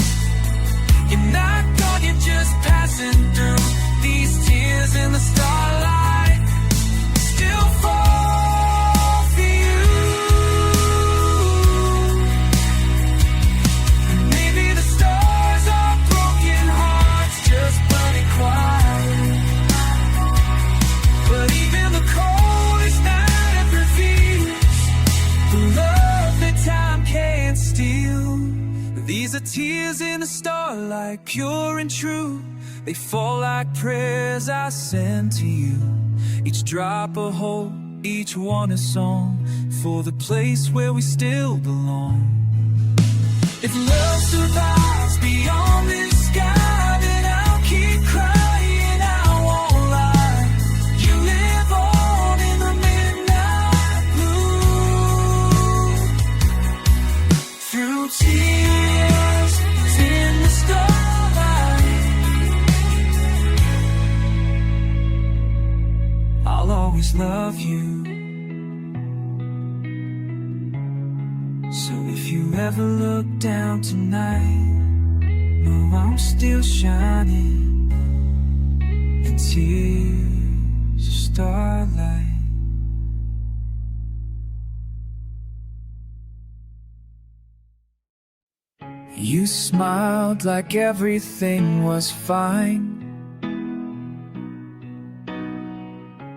You're not gone, you're just passing through. These tears in the starlight still fall for you. And maybe the stars are broken hearts just burning quiet, but even the coldest night reveals the love that time can't steal. These are tears in the starlight, pure and true. They fall like prayers I send to you. Each drop a hope, each one a song, for the place where we still belong. If love survives beyond this sky, then I'll keep crying, I won't lie. You live on in the midnight blue, through tears in the starlight. I'll always love you. So if you ever look down tonight, know I'm still shining in tears of starlight. You smiled like everything was fine,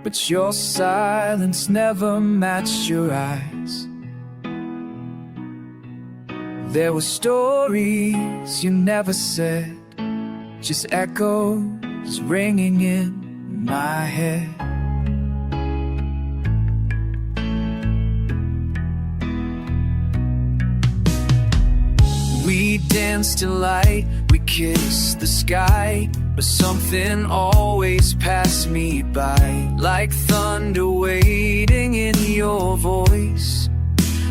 but your silence never matched your eyes. There were stories you never said, just echoes ringing in my head. We danced till light, we kissed the sky, but something always passed me by. Like thunder waiting in your voice,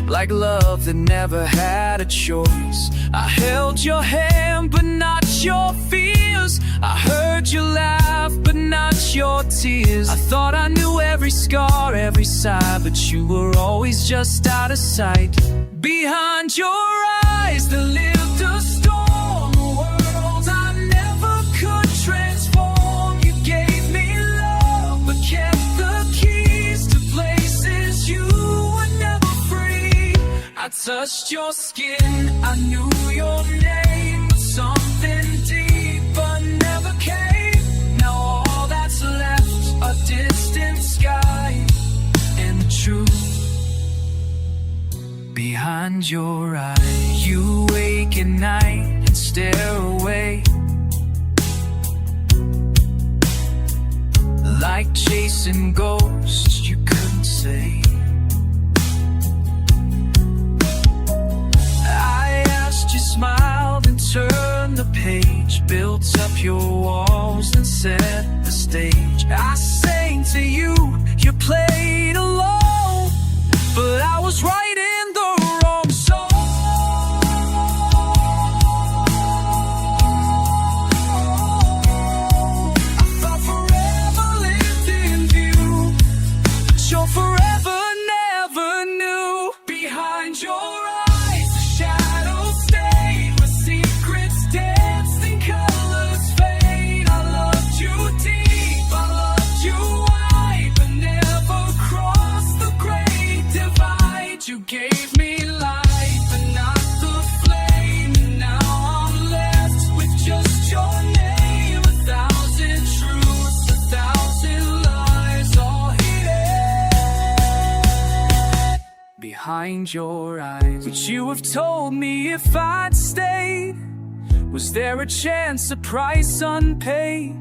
like love that never had a choice. I held your hand but not your fears, I heard you laugh but not your tears. I thought I knew every scar, every sigh, but you were always just out of sight. Behind your eyes there lived a storm, a world I never could transform. You gave me love but kept the keys to places you were never free. I touched your skin, I knew your name, but something deeper never came. Now all that's left are distant skies and the truth behind your eyes. You wake at night and stare away, like chasing ghosts you couldn't say. I asked, you smiled and turned the page, built up your walls and set the stage. I sang to you, you played alone, but I was right in the wrong song. I thought forever lived in view, but your forever never knew. Behind your eyes the shadows stayed, where secrets danced and colors fade. I loved you deep, I loved you wide, but never crossed the great divide. You gave me life but not the flame, and now I'm left with just your name. 1,000 truths, 1,000 lies, all hidden behind your eyes. Would you have told me if I'd stayed? Was there a chance, a price unpaid?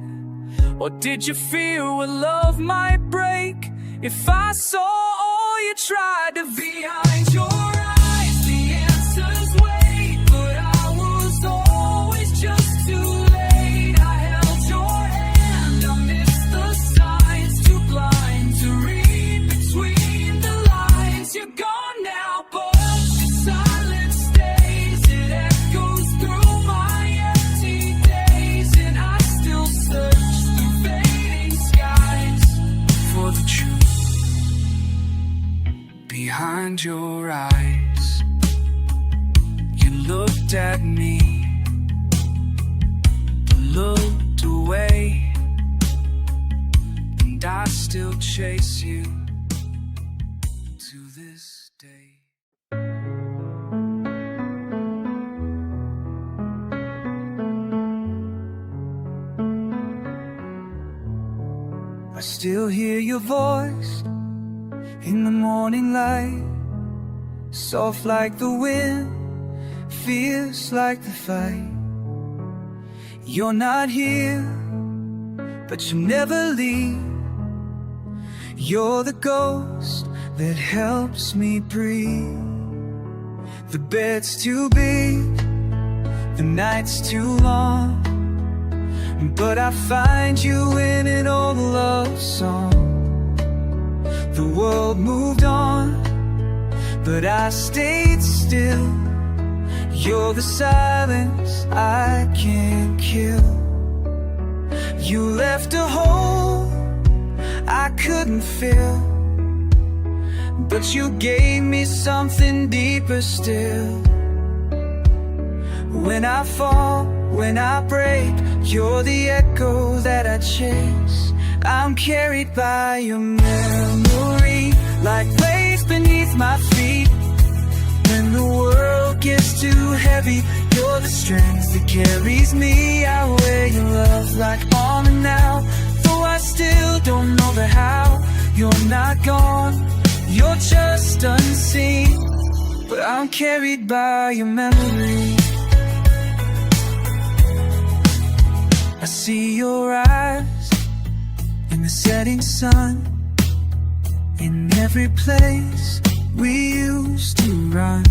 Or did you fear what love might break? If I saw all you tried to behind your eyes, the answers wait, but I was always just too late. I held your hand, I missed the signs, too blind to read between the lines. You're gone now, but your silence stays. It echoes through my empty days, and I still search through fading skies for the truth behind your eyes. You looked at me, looked away, and I still chase you to this day. I still hear your voice in the morning light, soft like the wind, fierce like the fight. You're not here, but you never leave. You're the ghost that helps me breathe. The bed's too big, the night's too long, but I find you in an old love song. The world moved on, but I stayed still. You're the silence I can't kill. You left a hole I couldn't fill, but you gave me something deeper still. When I fall, when I break, you're the echo that I chase. I'm carried by your memory, like waves beneath my feet. When the world gets too heavy heavy. You're the strength that carries me. I wear your love like armor now. Though I still don't know the how. You're not gone, you're just unseen, but I'm carried by your memory. I see your eyes in the setting sun, in every place we used to run.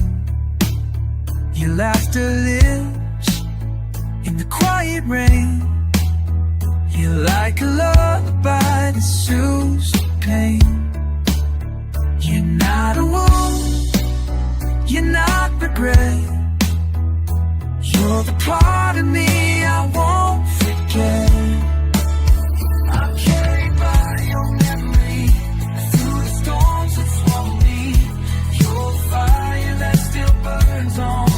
Your laughter lives in the quiet rain. You're like a lullaby that soothes the pain. You're not a wound, you're not regret. You're the part of me I won't forget. I'm carried by your memory through the storms that swallow me. You're the fire that still burns on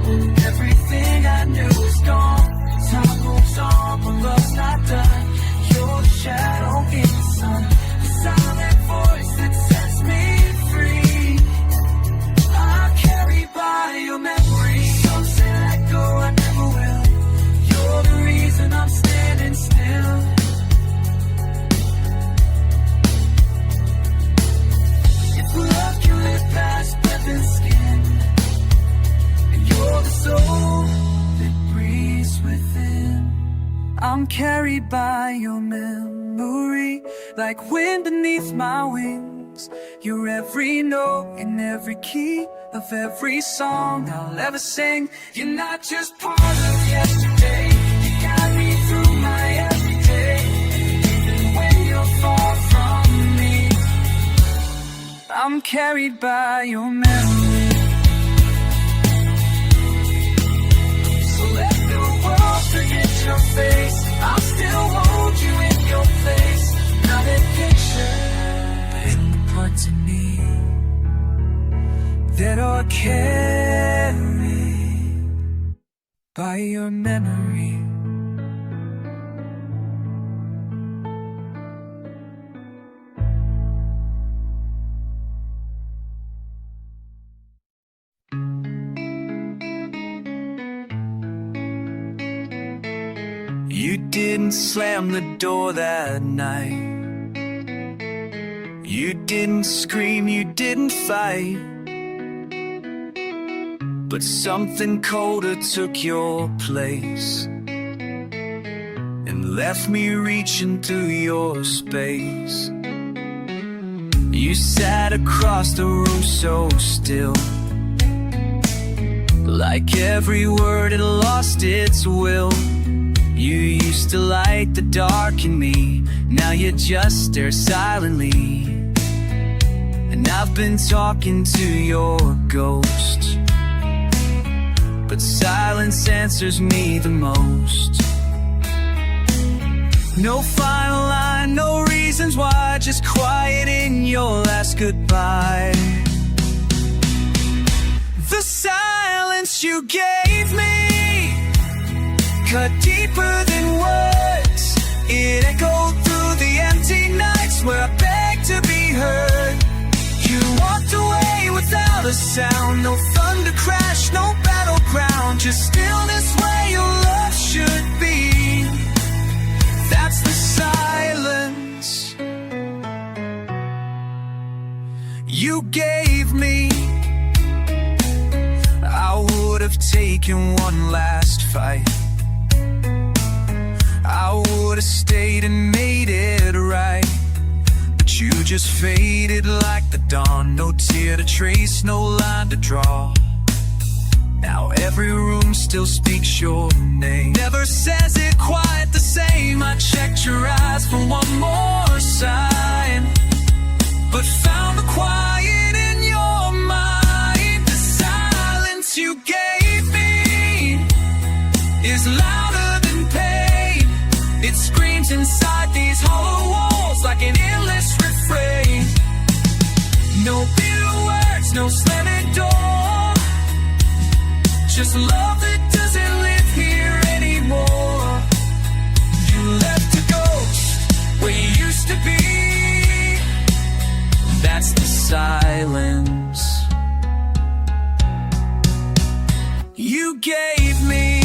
when everything I knew is gone. Time moves on, but love's not done. You're the shadow in the sun, the silent voice that sets me free. I'm carried by your memory. Some say let go, I never will. You're the reason I'm standing still. If love can live past breath and skin, and you're the soul that breathes within. I'm carried by your memory, like wind beneath my wings. You're every note in every key of every song I'll ever sing. You're not just part of yesterday, you guide me through my everyday. Even when you're far from me, I'm carried by your memory. So let the world forget your face, I'll still hold you in your place. Not a picture, but in the parts of me that are carried by your memory. You didn't slam the door that night. You didn't scream, you didn't fight. But something colder took your place and left me reaching through your space. You sat across the room so still, like every word had lost its will. You used to light the dark in me, now you just stare silently. And I've been talking to your ghost, but silence answers me the most. No final line, no reasons why, just quiet in your last goodbye. The silence you gave me cut deeper than words. It echoed through the empty nights where I begged to be heard. You walked away without a sound, no thunder crash, no battleground, just stillness where your love should be. That's the silence you gave me. I would have taken one last fight, I would have stayed and made it right. But you just faded like the dawn, no tear to trace, no line to draw. Now every room still speaks your name, never says it quite the same. I checked your eyes for one more sign, but found the quiet in your mind. The silence you gave me is louder than pain. It screams inside these hollow walls like an endless refrain. No bitter words, no slamming door, just love that doesn't live here anymore. You left a ghost where you used to be. That's the silence gave me.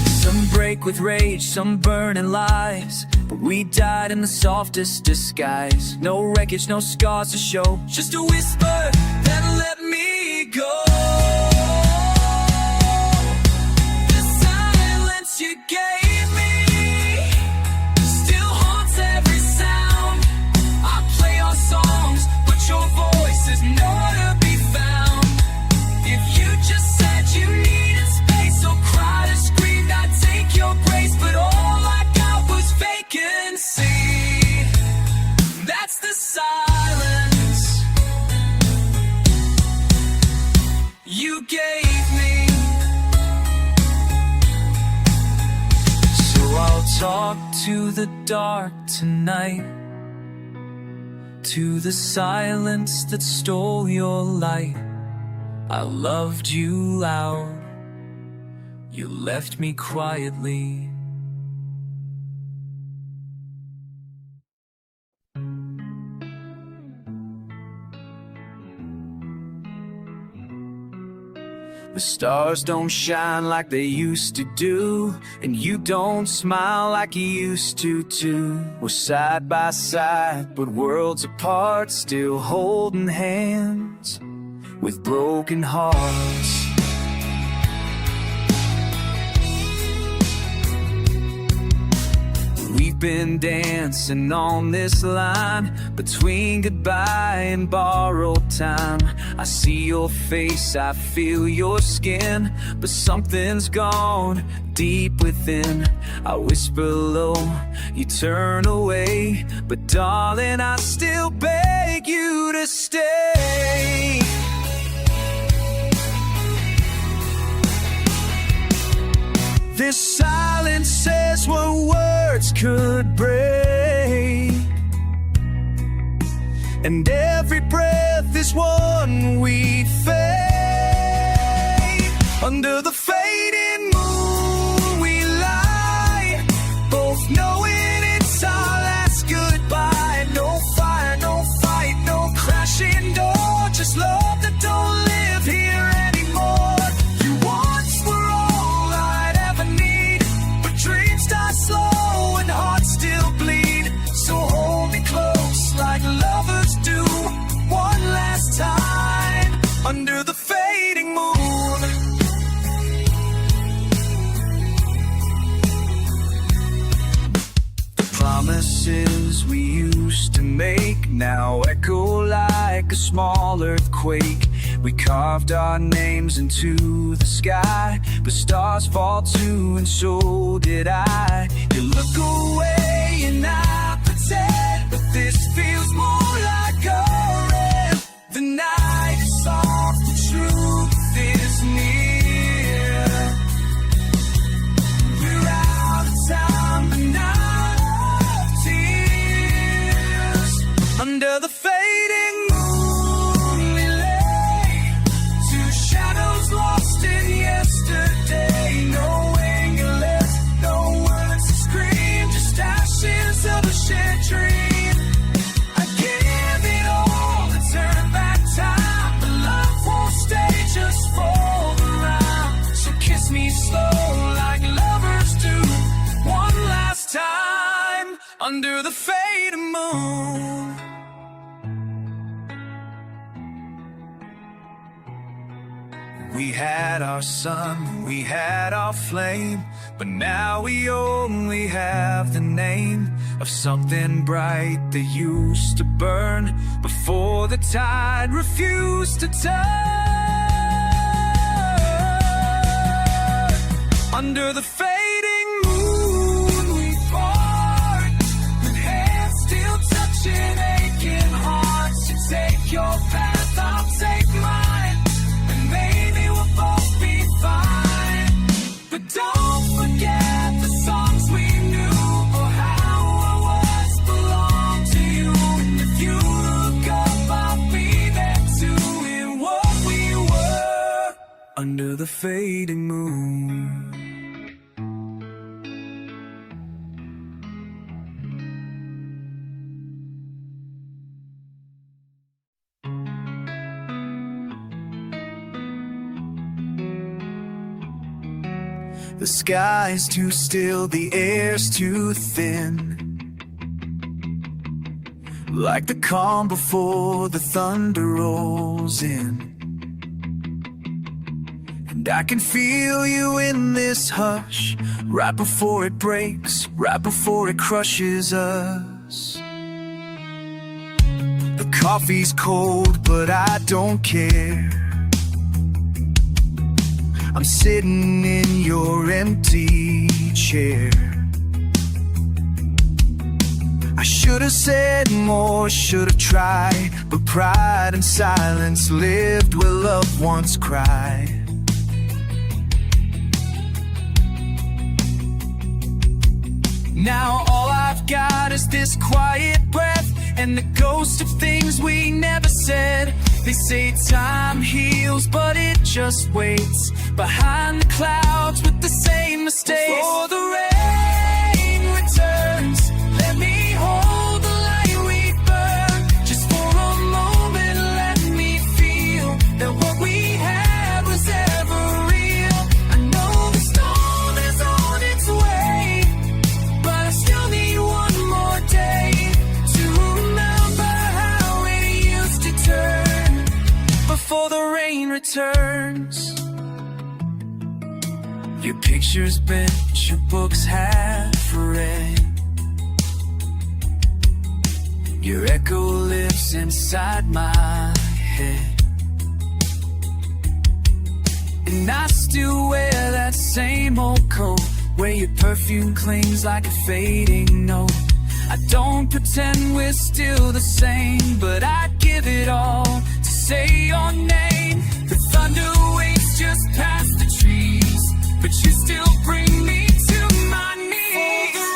Some break with rage, some burn in lies, but we died in the softest disguise. No wreckage, no scars to show, just a whisper that let me go. The silence you gave me still haunts every sound. I play our songs, but your voice is nowhere to be found. If you just said you needed space or cried or screamed, I'd take your grace, but all I got was vacancy. That's the silence you gave me. So I'll talk to the dark tonight, to the silence that stole your light. I loved you loud, you left me quietly. The stars don't shine like they used to do, and you don't smile like you used to too. We're side by side, but worlds apart, still holding hands with broken hearts. We've been dancing on this line between goodbye and borrowed time. I see your face, I feel your skin, but something's gone deep within. I whisper low, you turn away, but darling, I still beg you to stay. This silence says what words could break, and every breath is one we fade. Under the fading moon we lie, both knowing it's our last goodbye. No fire, no fight, no crashing door, just love that don't live here anymore. You once were all I'd ever need, but dreams die slow and hearts still bleed. So hold me close like lovers do, one last time under the fading moon. The promises we used to make now echo like a small earthquake. We carved our names into the sky, but stars fall too, and so did I. You look away and I pretend, but this feels more like a rhythm. The night is soft, the truth is near. We're out of time, but not of tears. Under the fading moon we lay, two shadows lost in yesterday. No anger left, no words to scream, just ashes of a shared dream. I give it all to turn back time, but love won't stay, just fold around. So kiss me slow like lovers do, one last time under the fading moon. We had our sun, we had our flame, but now we only have the name of something bright that used to burn before the tide refused to turn. Under the fading moon we part, with hands still touching aching hearts. You take your path, I'll take mine, and maybe we'll both be fine. But don't forget the songs we knew, or how our words belong to you. And if you look up, I'll be there too, in what we were under the fading moon. The sky's too still, the air's too thin. Like the calm before the thunder rolls in. And I can feel you in this hush, right before it breaks, right before it crushes us. The coffee's cold, but I don't care. I'm sitting in your empty chair. I should have said more, should have tried, but pride and silence lived where love once cried. Now all I've got is this quiet breath and the ghost of things we never said. They say time heals, but it just waits behind the clouds with the same mistakes. Before the rain returns, let me hold the light we burn. Just for a moment, let me feel that what we had was ever real. I know the storm is on its way, but I still need one more day to remember how it used to turn before the rain returns. Your picture's bent, your books half read. Your echo lives inside my head. And I still wear that same old coat, where your perfume clings like a fading note. I don't pretend we're still the same, but I'd give it all to say your name. The thunder waits just past the trees, but you still bring me to my knees. Before the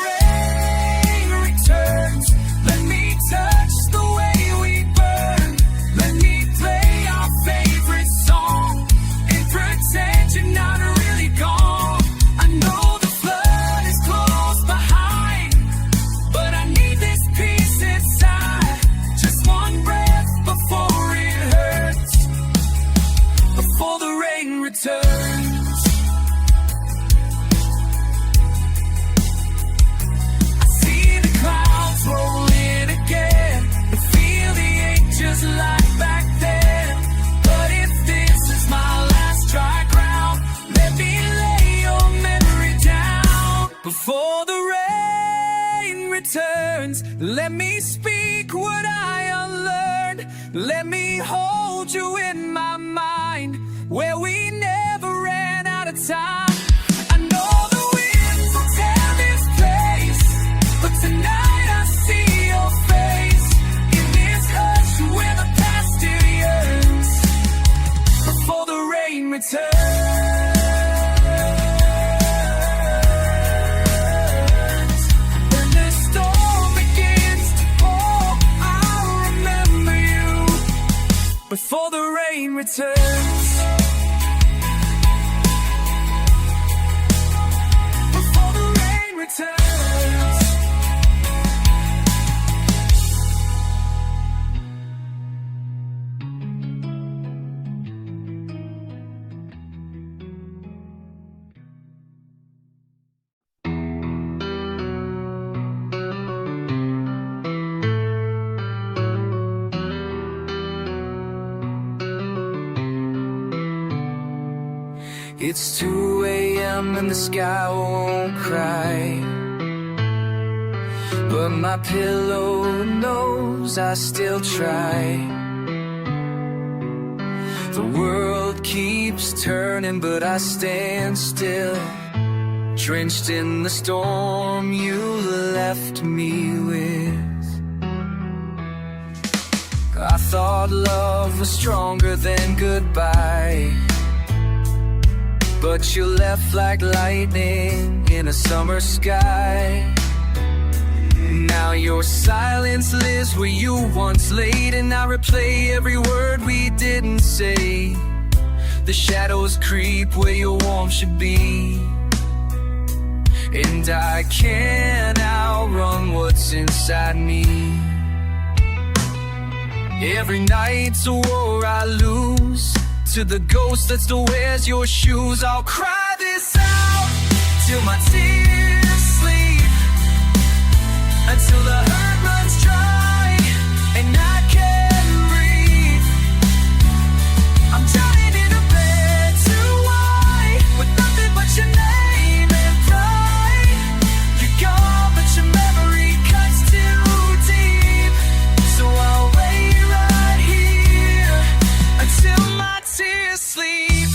rain returns, let me touch the way we burn. Let me play our favorite song and pretend you're not really gone. I know the flood is close behind, but I need this peace inside. Just one breath before it hurts, before the rain returns. Rolling again, I feel the ache just like back then. But if this is my last dry ground, let me lay your memory down. Before the rain returns, let me speak what I unlearned. Let me hold you in my mind, where we never ran out of time. I know the winds will tear this place, but tonight see your face in this hush where the past still yearns before the rain returns. When the storm begins to pour, I'll remember you before the rain returns. Before the rain returns. It's 2 a.m. and the sky won't cry, but my pillow knows I still try. The world keeps turning, but I stand still, drenched in the storm you left me with. I thought love was stronger than goodbye, but you left like lightning in a summer sky. Now your silence lives where you once laid, and I replay every word we didn't say. The shadows creep where your warmth should be, and I can't outrun what's inside me. Every night's a war I lose to the ghost that still wears your shoes. I'll cry this out till my tears sleep, until the hurt runs dry and I can breathe. I'm drowning in a bed too wide, with nothing but your name and pride. You're gone, but your memory cuts too deep, so I'll wait right here until my tears sleep.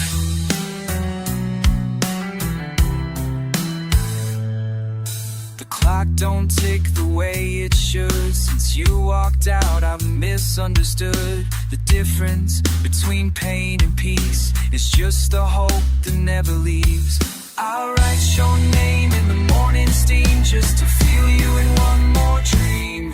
The clock don't tick the way it should. Since you walked out, I've misunderstood the difference between pain and peace. It's just the hope that never leaves. I'll write your name in the morning steam, just to feel you in one more dream.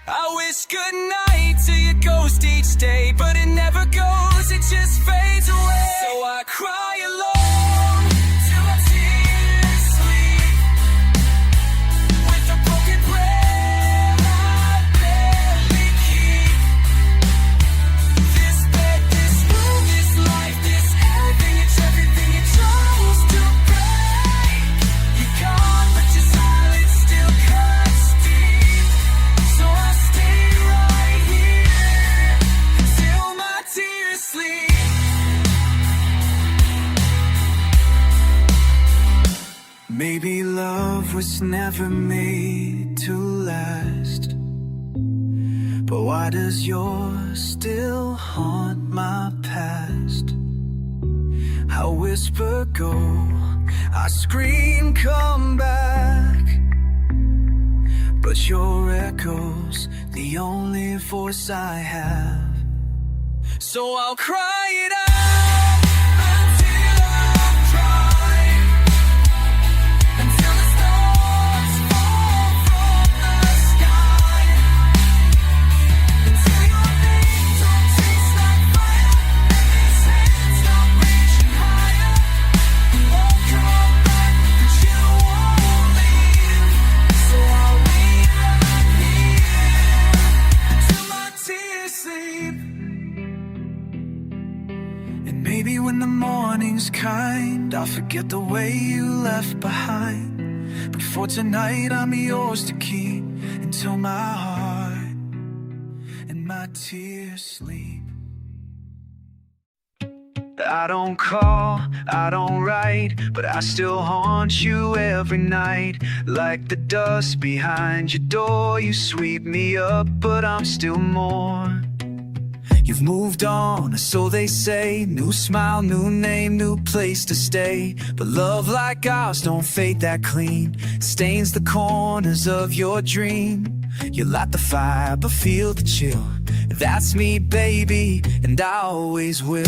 I wish goodnight to your ghost each day, but it never goes, it just fades away. So I cry alone till my tears sleep, with a broken prayer I barely keep. This bed, this room, this life, this everything, it's everything it chose to break. You're gone, but your silence still cuts deep, so I stay right here until my tears sleep. Maybe love was never made to last, but why does yours still haunt my past? I whisper go, I scream come back, but your echo's the only voice I have. So I'll cry it out until I'm dry, until the stars fall from the sky, until your name don't taste like fire, and these hands stop reaching higher. You won't come back, but you won't leave, so I'll wait right here until my tears sleep. And maybe when the morning's kind, I'll forget the way you left behind. But for tonight, I'm yours to keep until my heart and my tears sleep. I don't call, I don't write, but I still haunt you every night. Like the dust behind your door, you sweep me up, but I'm still more. You've moved on, so they say. New smile, new name, new place to stay. But love like ours don't fade that clean. Stains the corners of your dream. You light the fire, but feel the chill. That's me, baby, and I always will.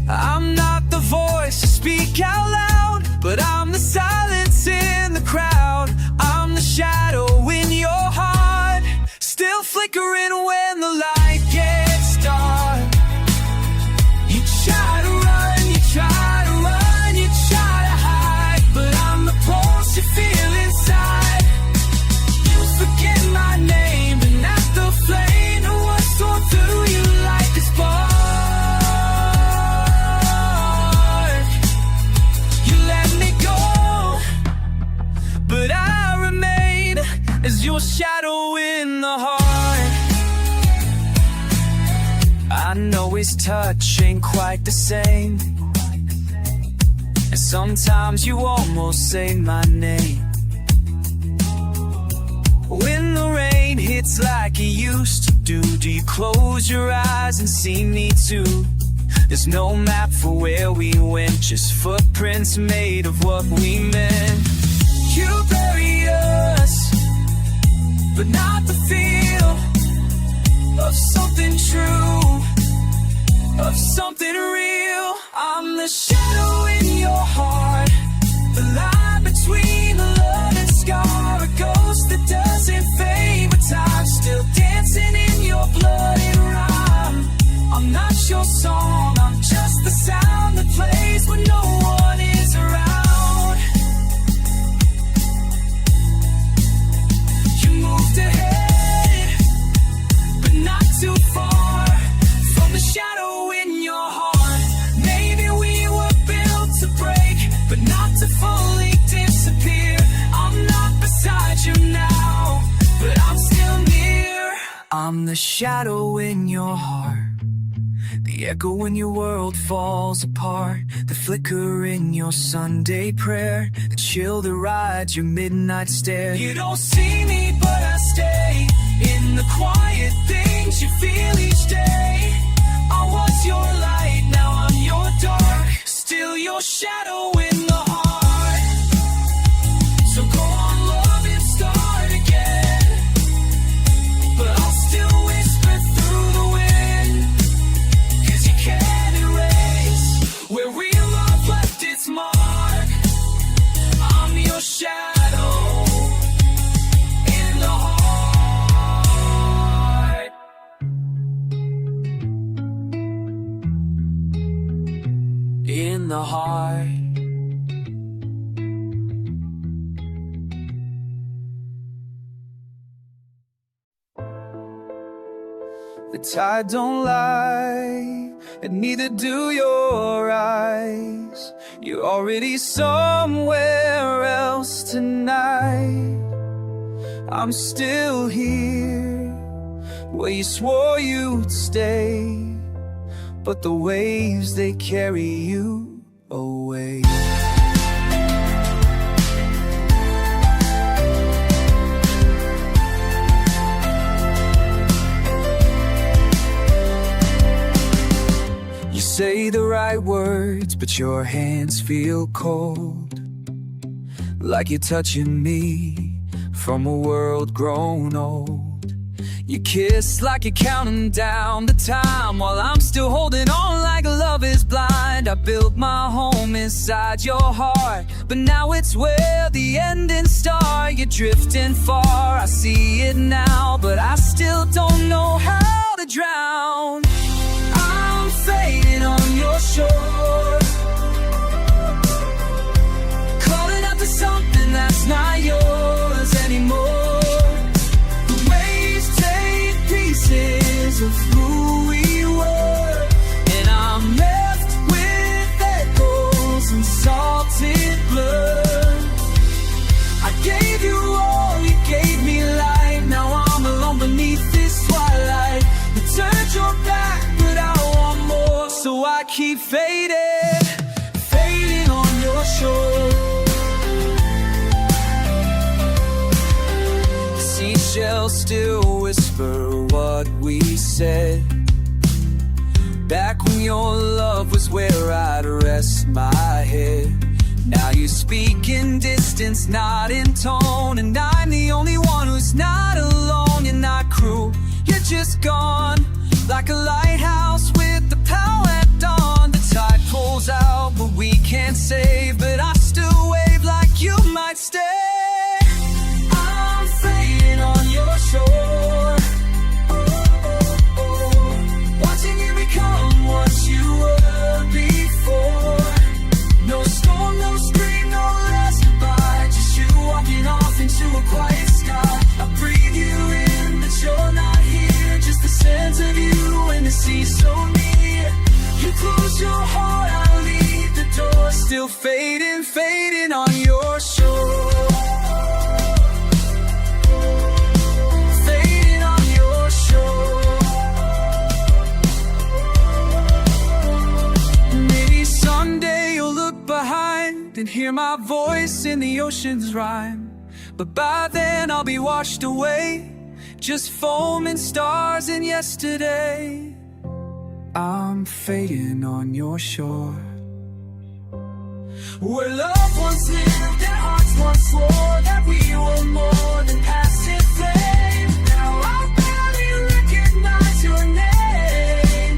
I'm not the voice to speak out loud, but I'm the silence in the crowd. I'm the shadow in your heart, still flickering when the light gets dark. You try to run, you try to run, you try to hide, but I'm the pulse you feel inside. You forget my name, but not the flame that was torn through you like a spark. But I remain as your shadow in the heart. I know his touch ain't quite the same, and sometimes you almost say my name. When the rain hits like it used to do you close your eyes and see me too? There's no map for where we went, just footprints made of what we meant. You bury us, but not the feel of something true, of something real. I'm the shadow in your heart, the line between the love and scar, a ghost that doesn't fade with time, still dancing in your blood and rhyme. I'm not your song, I'm just the sound that plays when no one is around. Moved ahead but not to fully disappear. I'm not beside you now, but I'm still near. I'm the shadow in your heart, the echo when your world falls apart, the flicker in your Sunday prayer, the chill that rides your midnight stare. You don't see me, but I stay in the quiet things you feel each day. I was your light, now I'm your dark, still your shadow in the heart. So go on, love, and start again, but I'll still whisper through the wind, 'cause you can't erase where real love left its mark. I'm your shadow in the heart. In the heart. The tide don't lie, and neither do your eyes. You're already somewhere else tonight. I'm still here, where you swore you'd stay, but the waves, they carry you away. You say the right words, but your hands feel cold, like you're touching me from a world grown old. You kiss like you're counting down the time, while I'm still holding on like love is blind. I built my home inside your heart, but now it's where the endings start. You're drifting far, I see it now, but I still don't know how to drown. I'm fading on your shore, calling out to something that's not yours anymore. The waves take pieces of who we were, and I'm left with echoes and salted blood. I gave you all, you gave me light, now I'm alone beneath this twilight. You turned your back, but I want more, so I keep fading, fading on your shore. Seashells still whisper what we said, back when your love was where I'd rest my head. Now you speak in distance, not in tone, and I'm the only one who's not alone. You're not cruel, you're just gone, like a lighthouse with the power at dawn. The tide pulls out, but we can't save, but I still wave like you might stay. I'm fading on your shore, watching you become what you were before. No storm, no scream, no last goodbye, just you walking off into a quiet sky. I breathe you in, but you're not here, just the sense of you and the sea so near. You close your heart, I leave the door, still fading, fading on your shore. Fading on your shore. Maybe someday you'll look behind and hear my voice in the ocean's rhyme, but by then I'll be washed away, just foam and stars in yesterday. I'm fading on your shore, where love once lived and hearts once swore that we were more than passive flame. Now I barely recognize your name,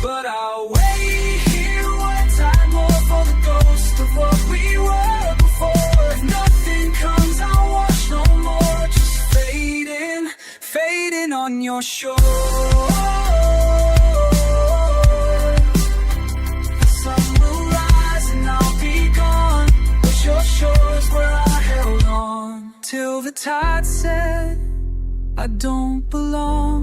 but I'll wait here one time more for the ghost of what we were before. If nothing comes, I'll watch no more, just fading, fading on your shore. Your shores where I held on till the tide said I don't belong.